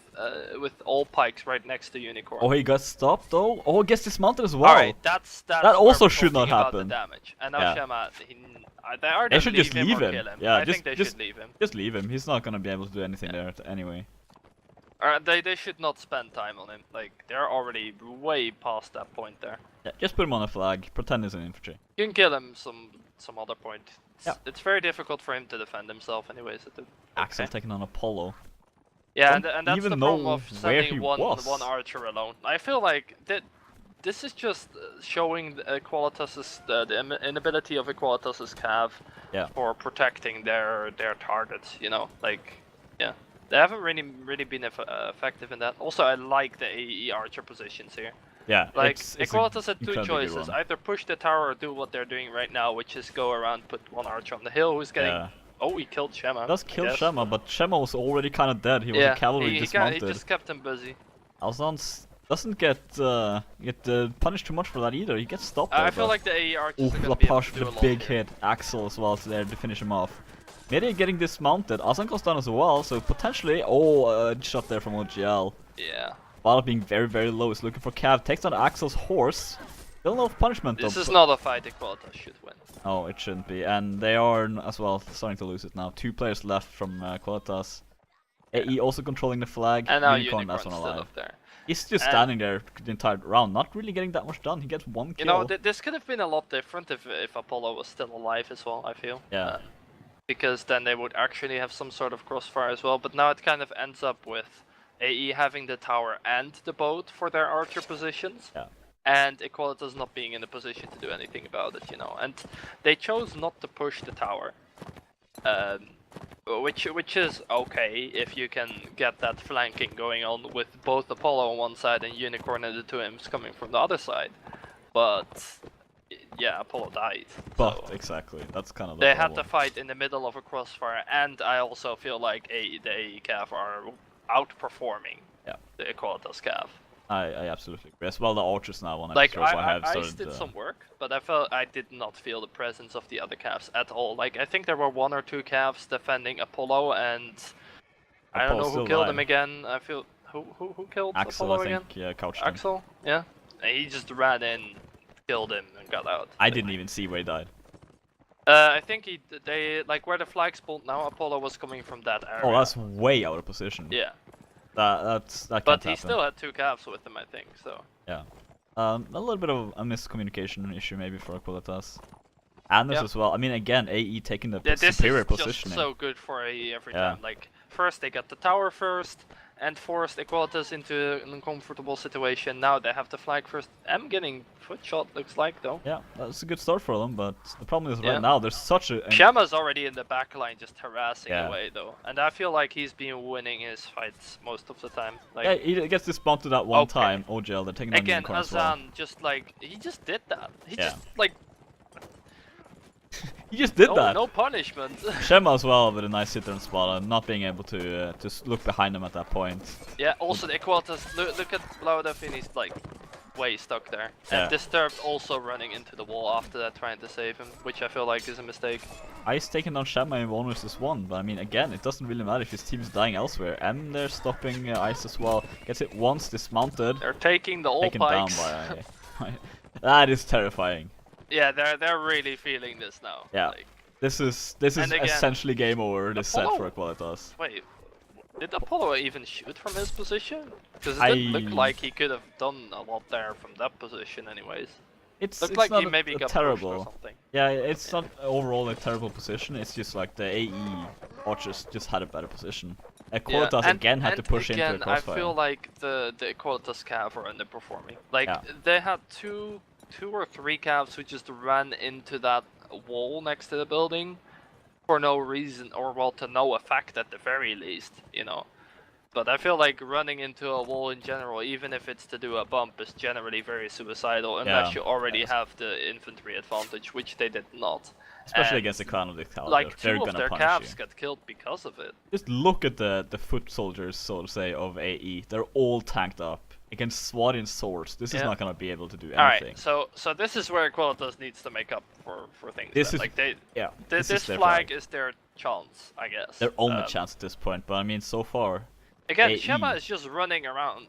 all pikes right next to Unicorn. Oh, he got stopped though. Oh, he gets dismounted as well. Alright, that also should not happen. The damage. And now Shema, they should just leave him. Yeah, I think they should leave him. Just leave him. He's not gonna be able to do anything there anyway. They should not spend time on him. Like, they're already way past that point there. Yeah, just put him on a flag. Pretend he's an infantry. You can kill him some other point. It's very difficult for him to defend himself anyways. Axel taking on Apollo. Yeah, and that's the problem of sending one archer alone. I feel like this is just showing Aequalitas' the inability of Aequalitas' cav for protecting their targets. You know, like, yeah. They haven't really been effective in that. Also, I like the AE archer positions here. Yeah, like, Aequalitas had 2 choices: either push the tower or do what they're doing right now, which is go around, put 1 archer on the hill who's getting. Yeah. Oh, he killed Shema. Does kill Shema, but Shema was already kind of dead. He was a cavalry dismounted. He just kept him busy. Alzans doesn't get punished too much for that either. He gets stopped. I feel like the AE archers are gonna be able to do a lot big hit. Axel as well there to finish him off. Maybe getting dismounted. Azan goes down as well, so potentially... Oh, shot there from OGL. Yeah. Bala being very, very low. Is looking for Cav. Takes on Axel's horse. Still no punishment though. This is not a fight Aequalitas should win. Oh, it shouldn't be. And they are as well starting to lose it now. 2 players left from Aequalitas. AE also controlling the flag. And now Unicorn's still up there. He's just standing there the entire round, not really getting that much done. He gets 1 kill. You know, this could have been a lot different if Apollo was still alive as well, I feel. Yeah. Because then they would actually have some sort of crossfire as well, but now it kind of ends up with AE having the tower and the boat for their archer positions. Yeah. And Aequalitas not being in a position to do anything about it, you know. And they chose not to push the tower. Which is okay if you can get that flanking going on with both Apollo on one side and Unicorn and the two imps coming from the other side. But yeah, Apollo died. But so exactly, that's kind of they problem. had to fight in the middle of a crossfire, and I also feel like the AE Cav are outperforming the Aequalitas Cav. I absolutely agree. As well, the archers now on like episodes I have I started. did some work, but I did not feel the presence of the other Cavs at all. Like I think there were 1 or 2 Cavs defending Apollo, and I don't know who killed him again. I feel who killed Axel, Apollo I think, again? yeah, couched Axel, yeah. And he just ran in, killed him, and got out. I didn't even see where he died. I think they like where the flag spawned now. Apollo was coming from that area. Oh, that's way out of position. Yeah. That can't But he happen. still had 2 Cavs with him, I think. So. Yeah. A little bit of a miscommunication issue maybe for Aequalitas. And this as well. I mean, again, AE taking the superior positioning. This is just so good for AE every time. Like, first they got the tower first, and forced Aequalitas into an uncomfortable situation. Now they have the flag first. I'm getting foot shot, looks like, though. Yeah, that's a good start for them, but the problem is right now there's such a... Shama's already in the back line just harassing away, though. And I feel like he's been winning his fights most of the time. Like, yeah, he gets dismounted that one time, OGL, they're taking down again, Unicorn as Azan well. just like, he just did that. He just, like... He just did that. No punishment. Shema as well with a nice hitter and spot and not being able to look behind him at that point. Yeah, also the Aequalitas, look at Blauda, he's like way stuck there. And Disturbed also running into the wall after that, trying to save him, which I feel like is a mistake. Ice taking down Shema in 1 vs 1, but I mean, again, it doesn't really matter if his team is dying elsewhere. And they're stopping Ice as well. Gets it once, dismounted. They're taking the all pikes. Taken down by that is terrifying. Yeah, they're really feeling this now. Yeah, like, this is again, essentially game over. This set for Aequalitas. Wait, did Apollo even shoot from his position? Because it didn't look like he could have done a lot there from that position, anyways. It's like not he maybe got terrible. pushed or something. Yeah, it's not overall a terrible position. It's just like the AE archers just had a better position. Aequalitas again had to push into a crossfire. I feel like the Aequalitas Cav are underperforming. Like they had two or three Cavs who just ran into that wall next to the building for no reason, or well, to no effect at the very least, you know. But I feel like running into a wall in general, even if it's to do a bump, is generally very suicidal unless you already have the infantry advantage, which they did not. Especially against the clan of the Excalibur. Like they're two of gonna their punish Cavs got killed because of it. Just look at the foot soldiers, so to say, of AE. They're all tanked up against SWAT and swords. This is not gonna be able to do anything. Alright, so this is where Aequalitas needs to make up for things. This is like they this flag is their chance, I guess. Their only chance at this point, but I mean so far. Again, AE. Shema is just running around.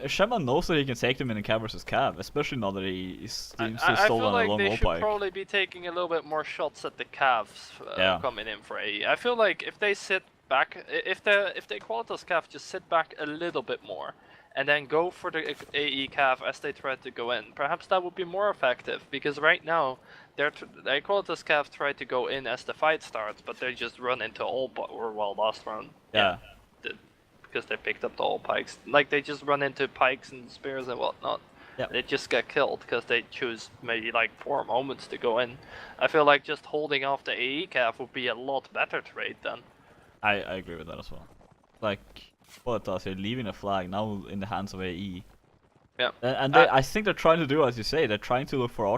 Shema knows that he can take them in a Cav versus Cav, especially now that he seems to I stolen feel like a long they wall should pike. probably be taking a little bit more shots at the Cavs coming in for AE. I feel like if they sit back, if the Aequalitas Cav just sit back a little bit more, and then go for the AE Cav as they try to go in, perhaps that would be more effective, because right now, the Aequalitas Cav try to go in as the fight starts, but they just run into all, last round. Because they picked up the all pikes. Like, they just run into pikes and spears and whatnot. They just get killed, because they choose maybe like poor moments to go in. I feel like just holding off the AE Cav would be a lot better trade then. I agree with that as well. Like, Aequalitas, they're leaving a flag now in the hands of AE. Yeah. And they, I think they're trying to do, as you say, they're trying to look for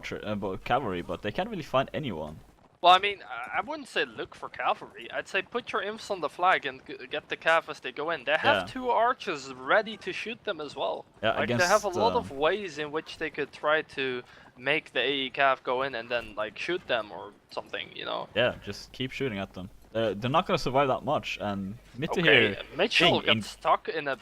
cavalry, but they can't really find anyone. Well, I mean, I wouldn't say look for cavalry. I'd say put your imps on the flag and get the cav as they go in. They have two archers ready to shoot them as well. Yeah, like, they have a lot of ways in which they could try to make the AE cav go in and then like shoot them or something, you know. Yeah, just keep shooting at them. They're not gonna survive that much, and Mitte here. Mitchell got stuck in a.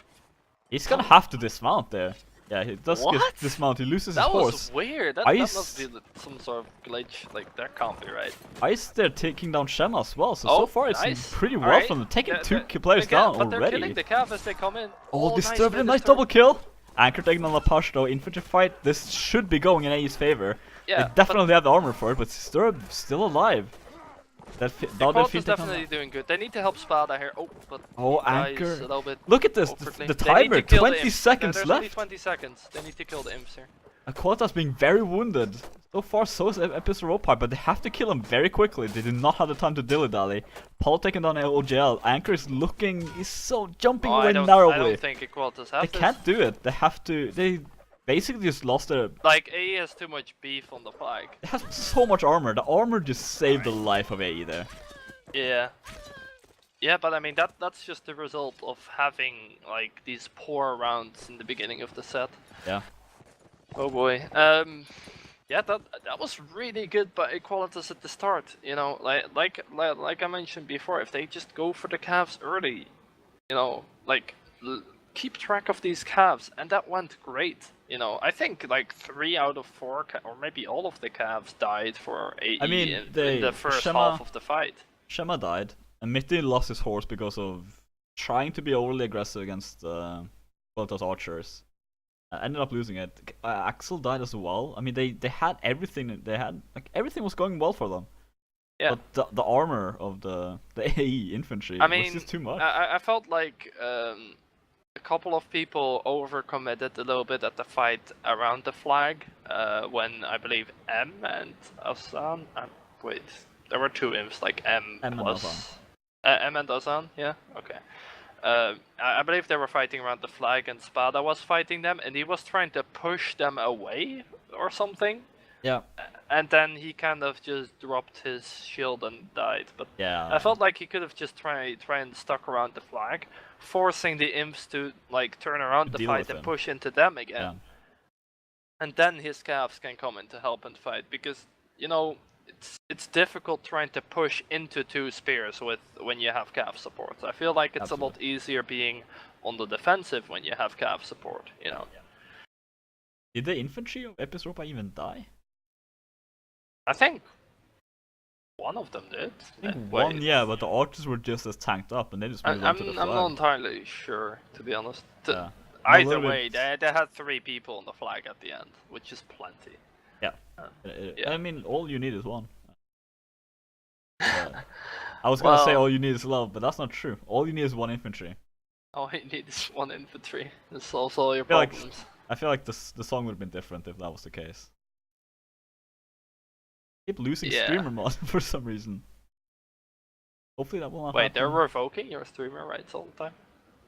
He's gonna have to dismount there. Yeah, he does What? get dismounted. He loses That his was horse. weird. That Ice- must be some sort of glitch. Like, that can't be right. Ice there taking down Shenna as well. So Oh, far it's nice. pretty well Alright. from them. Taking They're- two players again, down but they're already. killing the calf as they come in. Oh, nice Disturbed, a mid nice disturb. double kill. Anchor taking on Lapache though, infantry fight. This should be going in AE's favor. Yeah, They definitely have the armor for it, but Disturbed still alive. That Equalitas is definitely doing good. They need to help Spada here. Oh, but Oh, he dies Anchor. a little bit. Look at this, overclicked. the They need timer, to kill the 20 imps. seconds There's only left. 20 seconds. They need to kill the imps here. Aequalitas being very wounded. So far, so is Europae, but they have to kill him very quickly. They do not have the time to dilly-dally. Paul taking down OGL. Anchor is looking, he's so jumping away I narrowly. don't think Equalitas have They this. can't do it. They have to. They basically just lost their. Like, AE has too much beef on the flag. They have so much armor. The armor just saved the life of AE there. Yeah. Yeah, but I mean, that's just the result of having, like, these poor rounds in the beginning of the set. Yeah. Oh boy. Yeah, that was really good by Equalitas at the start. You know, like I mentioned before, if they just go for the calves early, you know, like keep track of these calves, and that went great. You know, I think like 3 out of 4, or maybe all of the calves died for AE I mean, in the first half of the fight. Shema died, and Mitty lost his horse because of trying to be overly aggressive against Aequalitas archers. Ended up losing it. Axel died as well. I mean, they had everything. They had like everything was going well for them. Yeah. But the armor of the AE infantry was just too much. I felt like a couple of people overcommitted a little bit at the fight around the flag when I believe M and Asan. Wait, there were 2 imps, like M and plus M and Asan. Yeah. Okay. I believe they were fighting around the flag, and Spada was fighting them, and he was trying to push them away or something. Yeah. And then he kind of just dropped his shield and died. But Yeah. I felt like he could have just tried and stuck around the flag, forcing the imps to like turn around the Deal fight with and him. push into them again. Yeah. And then his calves can come in to help and fight, because you know it's difficult trying to push into 2 spears when you have calf support. I feel like it's a lot easier being on the defensive when you have calf support, you know. Did the infantry of Europae even die? I think one of them did. I think one, yeah, but the archers were just as tanked up, and they just moved on to the flag. I'm not entirely sure, to be honest. Yeah. Either way, they had 3 people on the flag at the end, which is plenty. Yeah. Yeah. I mean, all you need is one. I was gonna say all you need is love, but that's not true. All you need is 1 infantry. All you need is 1 infantry. It solves all your I feel like- problems. I feel like the song would have been different if that was the case. Keep losing Yeah. streamer mod for some reason. Hopefully that will not Wait, happen. they're revoking your streamer rights all the time?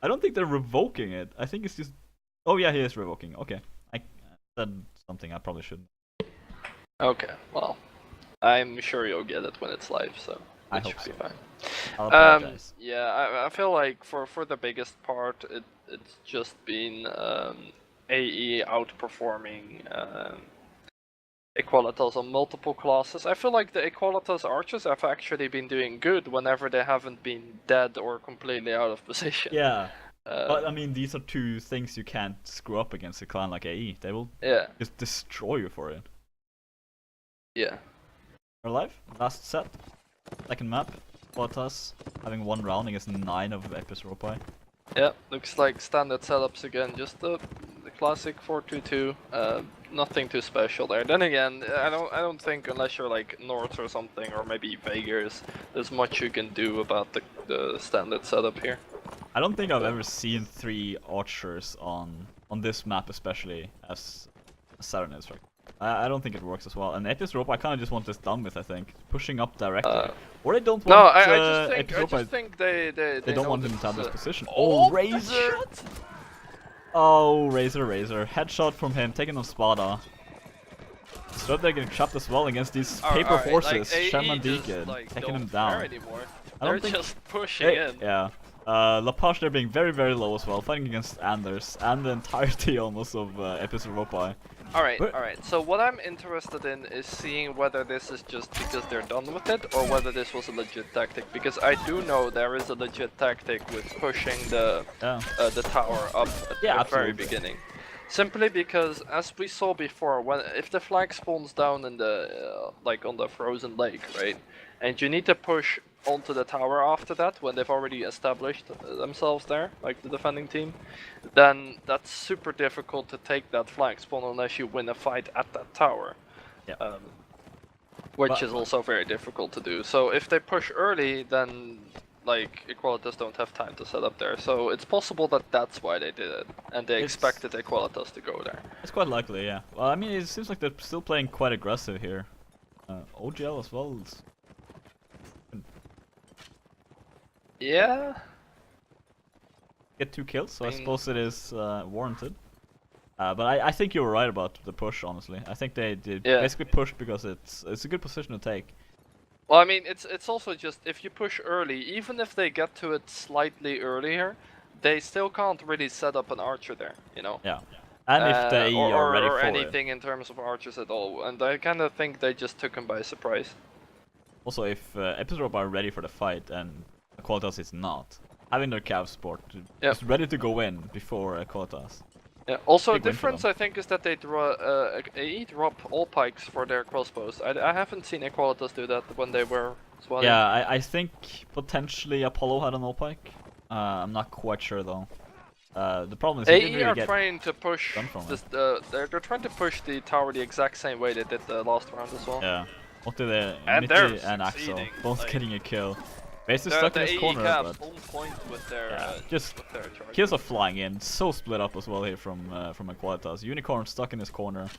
I don't think they're revoking it. I think it's just. Oh yeah, he is revoking. Okay, I said something I probably shouldn't. Okay, well, I'm sure you'll get it when it's live, so I it hope should be so. fine. I'll apologize. Yeah, I feel like for the biggest part, it's just been AE outperforming Equalitas on multiple classes. I feel like the Equalitas archers have actually been doing good whenever they haven't been dead or completely out of position. Yeah, but I mean, these are 2 things you can't screw up against a clan like AE. They will Yeah, just destroy you for it. yeah. We're live. Last set. Second map. Aequalitas having 1 round against 9 of Europae. Yeah, looks like standard setups again, just the classic 4-2-2. Nothing too special there. Then again, I don't think unless you're like North or something, or maybe Vegas, there's much you can do about the standard setup here. I don't think I've ever seen 3 archers on this map, especially as Saren is right. I don't think it works as well. And Europae, I kind of just want this done with. I think pushing up directly, or they don't want. No, I just think they don't want him this to have is this position. Oh, Oh, Razor! Oh, Razor. Headshot from him, taking on Spada. So they're getting trapped as well against these paper Alright, horses. like, Shaman just, Deacon, like, taking don't him down. care anymore. I don't They're think- just pushing Hey, in. yeah. Lapache there being very, very low as well, fighting against Anders and the entirety almost of Europae. Alright, But- alright. So what I'm interested in is seeing whether this is just because they're done with it, or whether this was a legit tactic. Because I do know there is a legit tactic with pushing the tower up at Yeah, the very absolutely. beginning. Simply because, as we saw before, if the flag spawns down in the like on the frozen lake, right, and you need to push onto the tower after that when they've already established themselves there, like the defending team, then that's super difficult to take that flag spawn unless you win a fight at that tower. Yeah. Which is also very difficult to do. So if they push early, then like Aequalitas don't have time to set up there. So it's possible that that's why they did it, and they expected Aequalitas to go there. It's quite likely, yeah. Well, I mean, it seems like they're still playing quite aggressive here. OGL as well. Yeah. Get 2 kills, so I suppose it is warranted. But I think you were right about the push, honestly. I think they did basically push because it's a good position to take. Well, I mean, it's also just if you push early, even if they get to it slightly earlier, they still can't really set up an archer there, you know? Yeah. And if they are ready for anything in terms of archers at all, and I kind of think they just took them by surprise. Also, if Episode are ready for the fight and Aequalitas is not, having their cav support is ready to go in before Aequalitas. Yeah. Also, a difference I think is that they drop all pikes for their crossbows. I haven't seen Aequalitas do that when they were swatting. Yeah, I think potentially Apollo had an all pike. I'm not quite sure though. The problem is AE are trying to push this. They're trying to push the tower the exact same way they did the last round as well. Yeah. What did they? And Mitty and Axel both getting a kill. Basically stuck in his corner, but on point with their just kills are flying in. So split up as well here from Aequalitas. Unicorn stuck in his corner.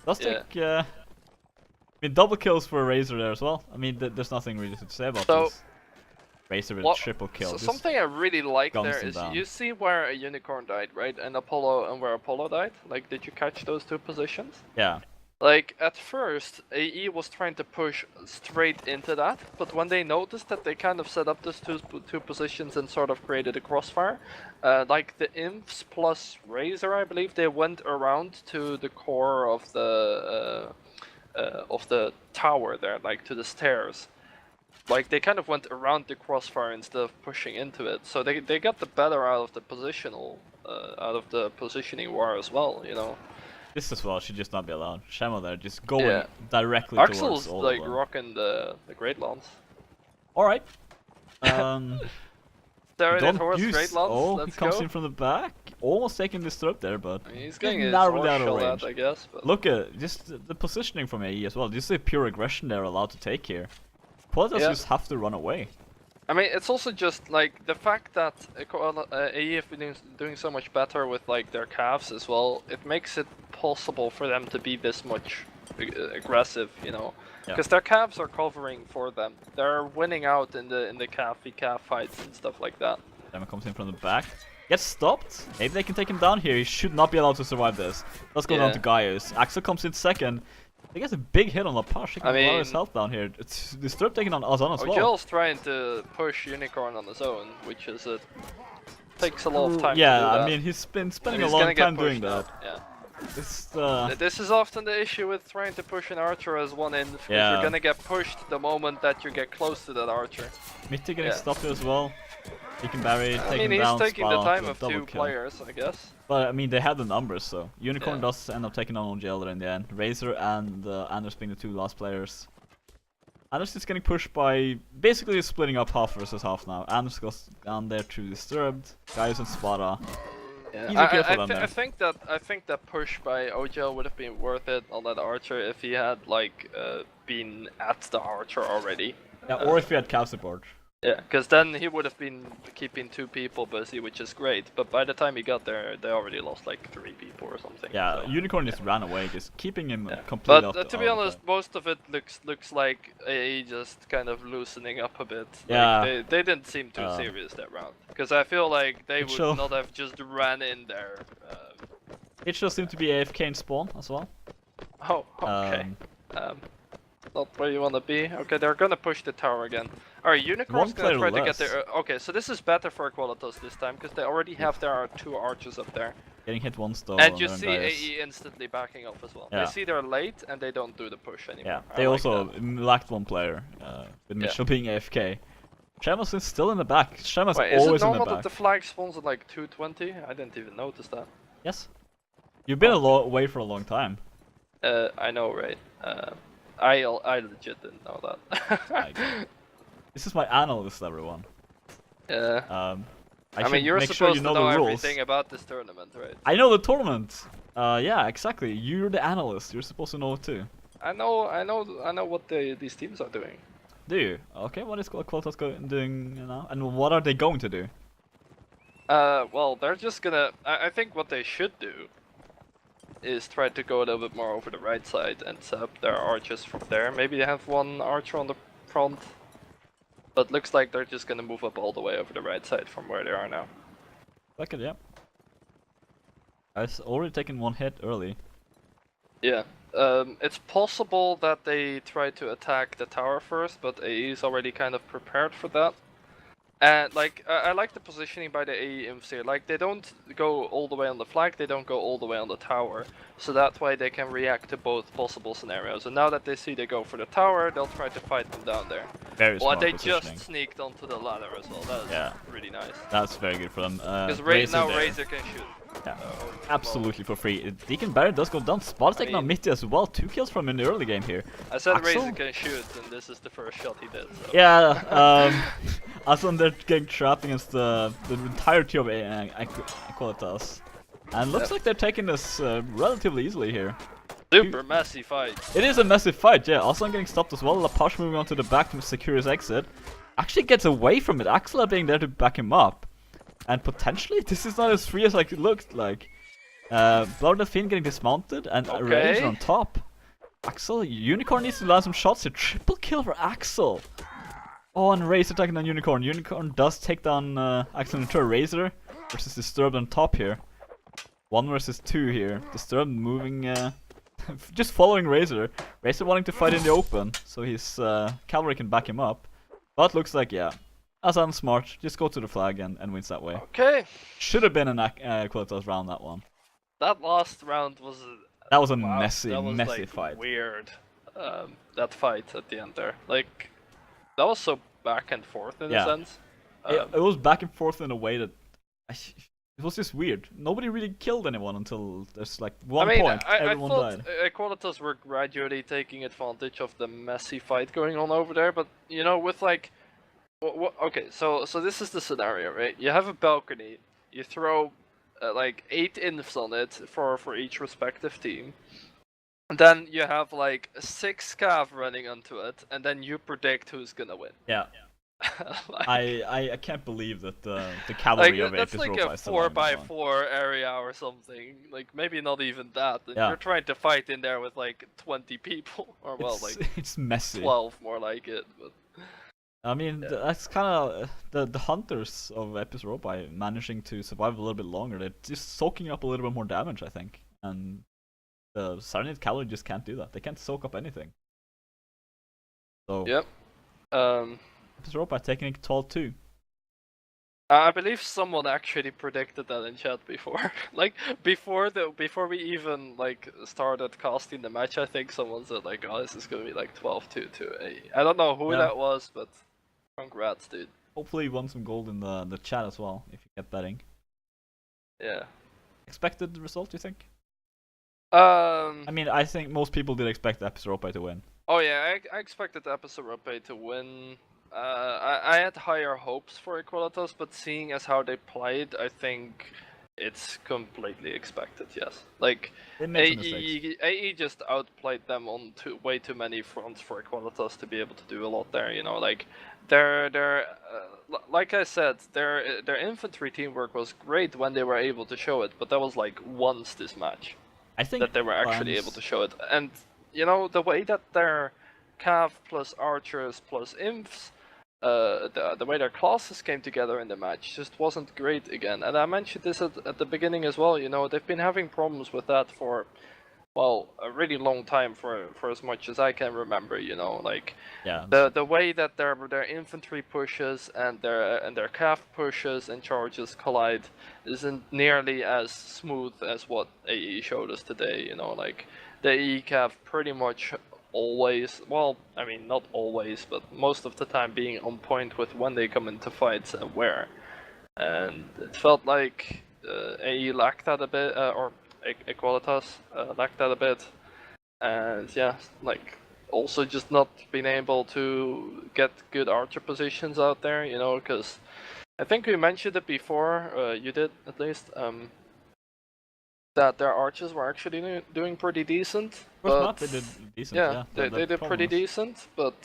Does take I mean, double kills for Razor there as well. I mean, there's nothing really to say about this. Razor with triple kill. So something I really like there is you see where a Unicorn died, right? And where Apollo died. Like, did you catch those 2 positions? Yeah. Like, at first, AE was trying to push straight into that, but when they noticed that they kind of set up those two positions and sort of created a crossfire, like the Imps plus Razor, I believe, they went around to the core of the tower there, like to the stairs. Like, they kind of went around the crossfire instead of pushing into it, so they got the better out of the positioning war as well, you know. This as well should just not be allowed. Shamo there, just going directly towards all of them. Axel's like rocking the Great Lance. Alright. There it is, Great Lance. Oh, he comes in from the back. Almost taking this throw there, but he's getting his horse shot at, I guess. But look at just the positioning from AE as well. This is a pure aggression they're allowed to take here. Qualitas just have to run away. I mean, it's also just like the fact that AE have been doing so much better with like their calves as well. It makes it possible for them to be this much aggressive, you know, because their calves are covering for them. They're winning out in the calf fights and stuff like that. Demon comes in from the back, gets stopped. Maybe they can take him down here. He should not be allowed to survive this. Let's go down to Gaius. Axel comes in second. He gets a big hit on Lapash, taking a lot of his health down here. It's Disturb taking on Azan as well. Ojel's trying to push Unicorn on his own, which is takes a lot of time to do that. I mean, he's been spending a lot of time doing that. This is often the issue with trying to push an archer as one in, because you're gonna get pushed the moment that you get close to that archer. Mitty getting stopped here as well. He can bury, take him down. I mean, he's taking the time of 2 players, I guess. But I mean, they have the numbers, so Unicorn does end up taking on Ojel in the end. Razor and Anders being the 2 last players. Anders is getting pushed by basically splitting up half versus half now. Anders goes down there to Disturbed, Gaius and Spada. Yeah. I think that push by Ojel would have been worth it on that archer if he had like been at the archer already. Yeah, or if he had cav support. Yeah, because then he would have been keeping 2 people busy, which is great. But by the time he got there, they already lost like 3 people or something. Yeah, so, Unicorn just ran away, just keeping him completely off. But to be honest, most of it looks like AE just kind of loosening up a bit. Yeah. Like, they didn't seem too serious that round. Because I feel like they would not have just ran in there. It should seem to be AFK in spawn as well. Oh, okay. Not where you want to be. Okay, they're gonna push the tower again. Alright, Unicorn's gonna try to get there. Okay, so this is better for Aequalitas this time, because they already have their 2 archers up there. Getting hit once though. And you see AE instantly backing off as well. They see they're late and they don't do the push anymore. Yeah, they also lacked 1 player, with Mitchell being AFK. Shamos is still in the back. Shamos always in the back. Is it normal that the flag spawns at like 220? I didn't even notice that. Yes. You've been away for a long time. I know, right? I legit didn't know that. This is my analyst, everyone. Yeah. I I mean, should you're make supposed sure you know to know the rules. everything about this tournament, right? I know the tournament. Yeah, exactly. You're the analyst. You're supposed to know it too. I know what these teams are doing. Do you? Okay, what is Aequalitas doing now? And what are they going to do? Well, they're just gonna. I think what they should do is try to go a little bit more over the right side and set up their archers from there. Maybe they have one archer on the front, but looks like they're just gonna move up all the way over the right side from where they are now. Like it, yeah. I've already taken one hit early. Yeah. It's possible that they try to attack the tower first, but AE is already kind of prepared for that. And like, I like the positioning by the AE imps here. Like, they don't go all the way on the flag, they don't go all the way on the tower. So that way they can react to both possible scenarios. And now that they see they go for the tower, they'll try to fight them down there. Very smart they positioning. just sneaked onto the ladder as well. That is really nice. That's very good for them. Because now Razor can shoot. Yeah, absolutely for free. Deacon Baron does go down. Spot taking on Mitty as well. 2 kills from in the early game here. I said Axel? Razor can shoot, and this is the first shot he did. So. Yeah, Aslan, they're getting trapped against the entirety of Aequalitas. And looks like they're taking this relatively easily here. Super messy fight. It is a massive fight, yeah. Aslan getting stopped as well. Lapash moving on to the back to secure his exit. Actually gets away from it. Axel being there to back him up. And potentially, this is not as free as like it looked like. Blood Fiend getting dismounted and Razor on top. Axel, Unicorn needs to land some shots here. Triple kill for Axel. Oh, and Razor attacking on Unicorn. Unicorn does take down Axel into a Razor versus Disturbed on top here. 1 versus 2 here. Disturbed moving, just following Razor. Razor wanting to fight in the open, so his cavalry can back him up. But looks like, yeah. Aslan smart, just go to the flag and wins that way. Okay. Should have been an Aequalitas round, that one. That last round was... That was a wow, messy like fight. Weird. That fight at the end there. Like, that was so back and forth in a sense. It was back and forth in a way that... It was just weird. Nobody really killed anyone until there's like one point, everyone died. I thought Aequalitas were gradually taking advantage of the messy fight going on over there, but, you know, with like... Okay, so this is the scenario, right? You have a balcony, you throw like 8 infs on it for each respective team, and then you have like 6 cav running onto it, and then you predict who's gonna win. Yeah. Like, I can't believe that the cavalry of that's Apis like Europa a is still on 4x4 area or something. Like maybe not even that. And you're trying to fight in there with like 20 people, or well, like it's messy. 12 more like it. But I mean, that's kind of the hunters of Apis Europa managing to survive a little bit longer. They're just soaking up a little bit more damage, I think. And the Saranid cavalry just can't do that. They can't soak up anything. So yep. Apis Europa taking it 12-2. I believe someone actually predicted that in chat before. Like before we even like started casting the match, I think someone said like, "Oh, this is gonna be like 12-2 to AE." I don't know who that was, but congrats, dude. Hopefully you won some gold in the chat as well if you get betting. Yeah. Expected result, you think? I mean, I think most people did expect Apis Europa to win. Oh yeah, I expected Europae to win. I had higher hopes for Aequalitas, but seeing as how they played, I think it's completely expected, yes. Like, AE just outplayed them on way too many fronts for Aequalitas to be able to do a lot there, you know, like, like I said, their infantry teamwork was great when they were able to show it, but that was like once this match. I think that they were actually able to show it. And, you know, the way that their cav plus archers plus imps, the way their classes came together in the match just wasn't great again. And I mentioned this at the beginning as well, you know, they've been having problems with that for, well, a really long time, for as much as I can remember, you know, like, the way that their infantry pushes and their cav pushes and charges collide isn't nearly as smooth as what AE showed us today, you know, like, the AE cav pretty much always, well, I mean, not always, but most of the time being on point with when they come into fights and where. And it felt like AE lacked that a bit, or Aequalitas lacked that a bit, and yeah, like also just not being able to get good archer positions out there, you know, because I think we mentioned it before, you did at least, that their archers were actually doing pretty decent. First But map they did decent, yeah, yeah. they did pretty decent, but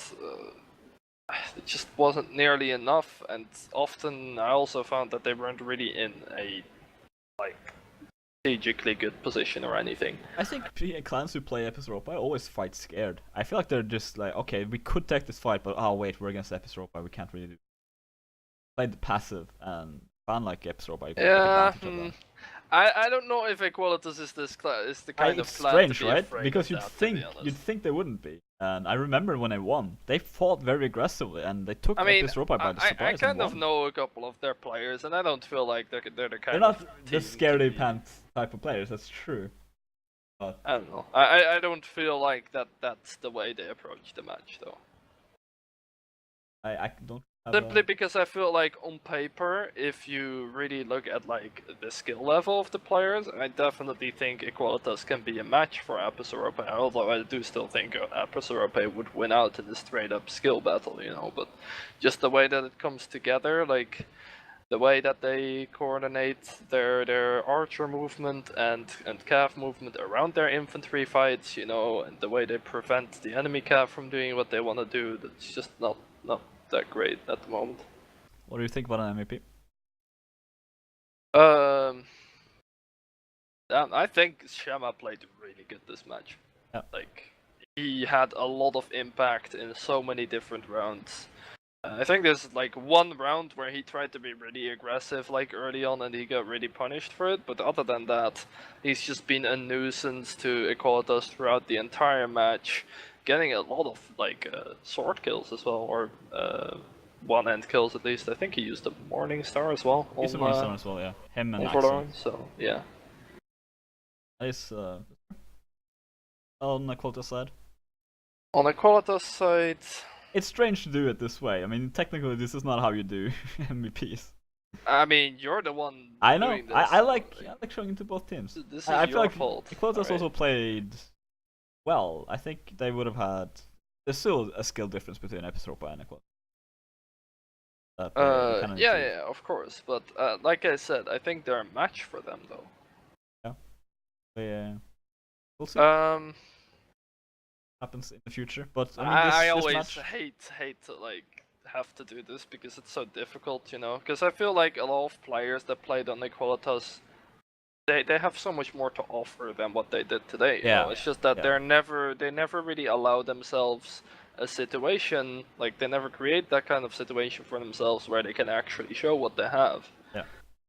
it just wasn't nearly enough. And often I also found that they weren't really in a like strategically good position or anything. I think clans who play Epis Europae always fight scared. I feel like they're just like, okay, we could take this fight, but oh wait, we're against Epis Europae, we can't really do. Play the passive and fan like Epis Europae. Yeah. I don't know if Aequalitas is the kind of clan strange, to be right? afraid Because of you'd that, think they wouldn't be. And I remember when they won, they fought very aggressively and they took Epis Europae by the surprise. I kind of know a couple of their players, and I don't feel like they're the kind. They're not of the scaredy pants type of players. That's true. But I don't know. I don't feel like that's the way they approach the match, though. I don't. Simply because I feel like on paper, if you really look at like the skill level of the players, I definitely think Aequalitas can be a match for Epis Europae, although I do still think Epis Europae would win out in a straight up skill battle, you know, but just the way that it comes together, like the way that they coordinate their archer movement and cav movement around their infantry fights, you know, and the way they prevent the enemy cav from doing what they want to do, that's just not that great at the moment. What do you think about an MVP? I think Shama played really good this match. Yeah. Like, he had a lot of impact in so many different rounds. I think there's like one round where he tried to be really aggressive like early on and he got really punished for it, but other than that, he's just been a nuisance to Aequalitas throughout the entire match, getting a lot of like sword kills as well, or one-end kills at least. I think he used a Morning Star as well. He's a Morning Star as well, yeah. Him and Axel. So yeah. Nice. On Aequalitas side. On Aequalitas side, it's strange to do it this way. I mean, technically, this is not how you do MVPs. I mean, you're the one. I know. Doing this, I like showing it to both teams. This is I your feel like fault. Aequalitas also played well. I think they would have had. There's still a skill difference between Epis Europae and Aequalitas. Yeah, of course. But like I said, I think they're a match for them, though. Yeah. We'll see. Happens in the future, but I mean, I always match... hate to like have to do this because it's so difficult, you know. Because I feel like a lot of players that played on Aequalitas, they have so much more to offer than what they did today. You know? It's just that they never really allow themselves a situation, like they never create that kind of situation for themselves where they can actually show what they have. Yeah.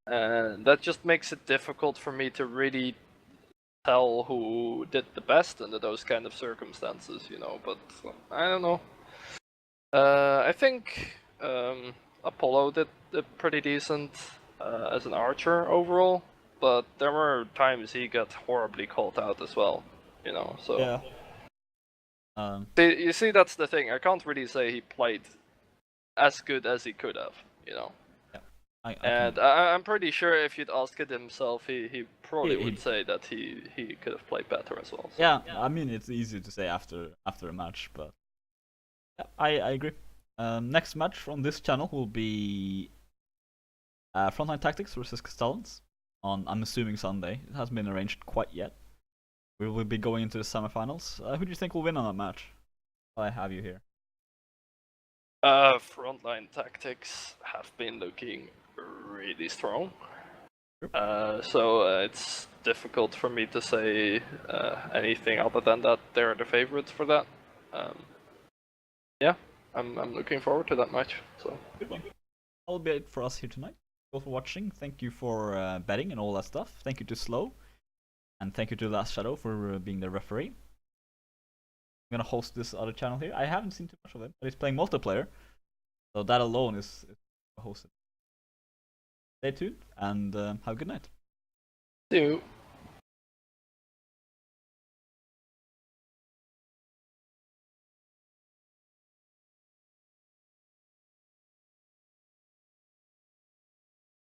And that just makes it difficult for me to really tell who did the best under those kind of circumstances, you know, but I don't know. I think Apollo did pretty decent as an archer overall, but there were times he got horribly called out as well, you know, so... Yeah. You see, that's the thing, I can't really say he played as good as he could have, you know. I'm pretty sure if you'd asked it himself, he probably would say that he could have played better as well. So. Yeah, I mean it's easy to say after a match, but yeah, I agree. Next match on this channel will be Frontline Tactics versus Castellans on, I'm assuming, Sunday. It hasn't been arranged quite yet. We will be going into the semifinals. Who do you think will win on that match? I have you here. Frontline Tactics have been looking really strong. So it's difficult for me to say anything other than that they're the favorites for that. Yeah, I'm looking forward to that match. So good one. That'll be it for us here tonight. Thank you for watching. Thank you for betting and all that stuff. Thank you to Slow, and thank you to Last Shadow for being the referee. I'm gonna host this other channel here. I haven't seen too much of it, but he's playing multiplayer, so that alone is hosted. Stay tuned and have a good night. See you.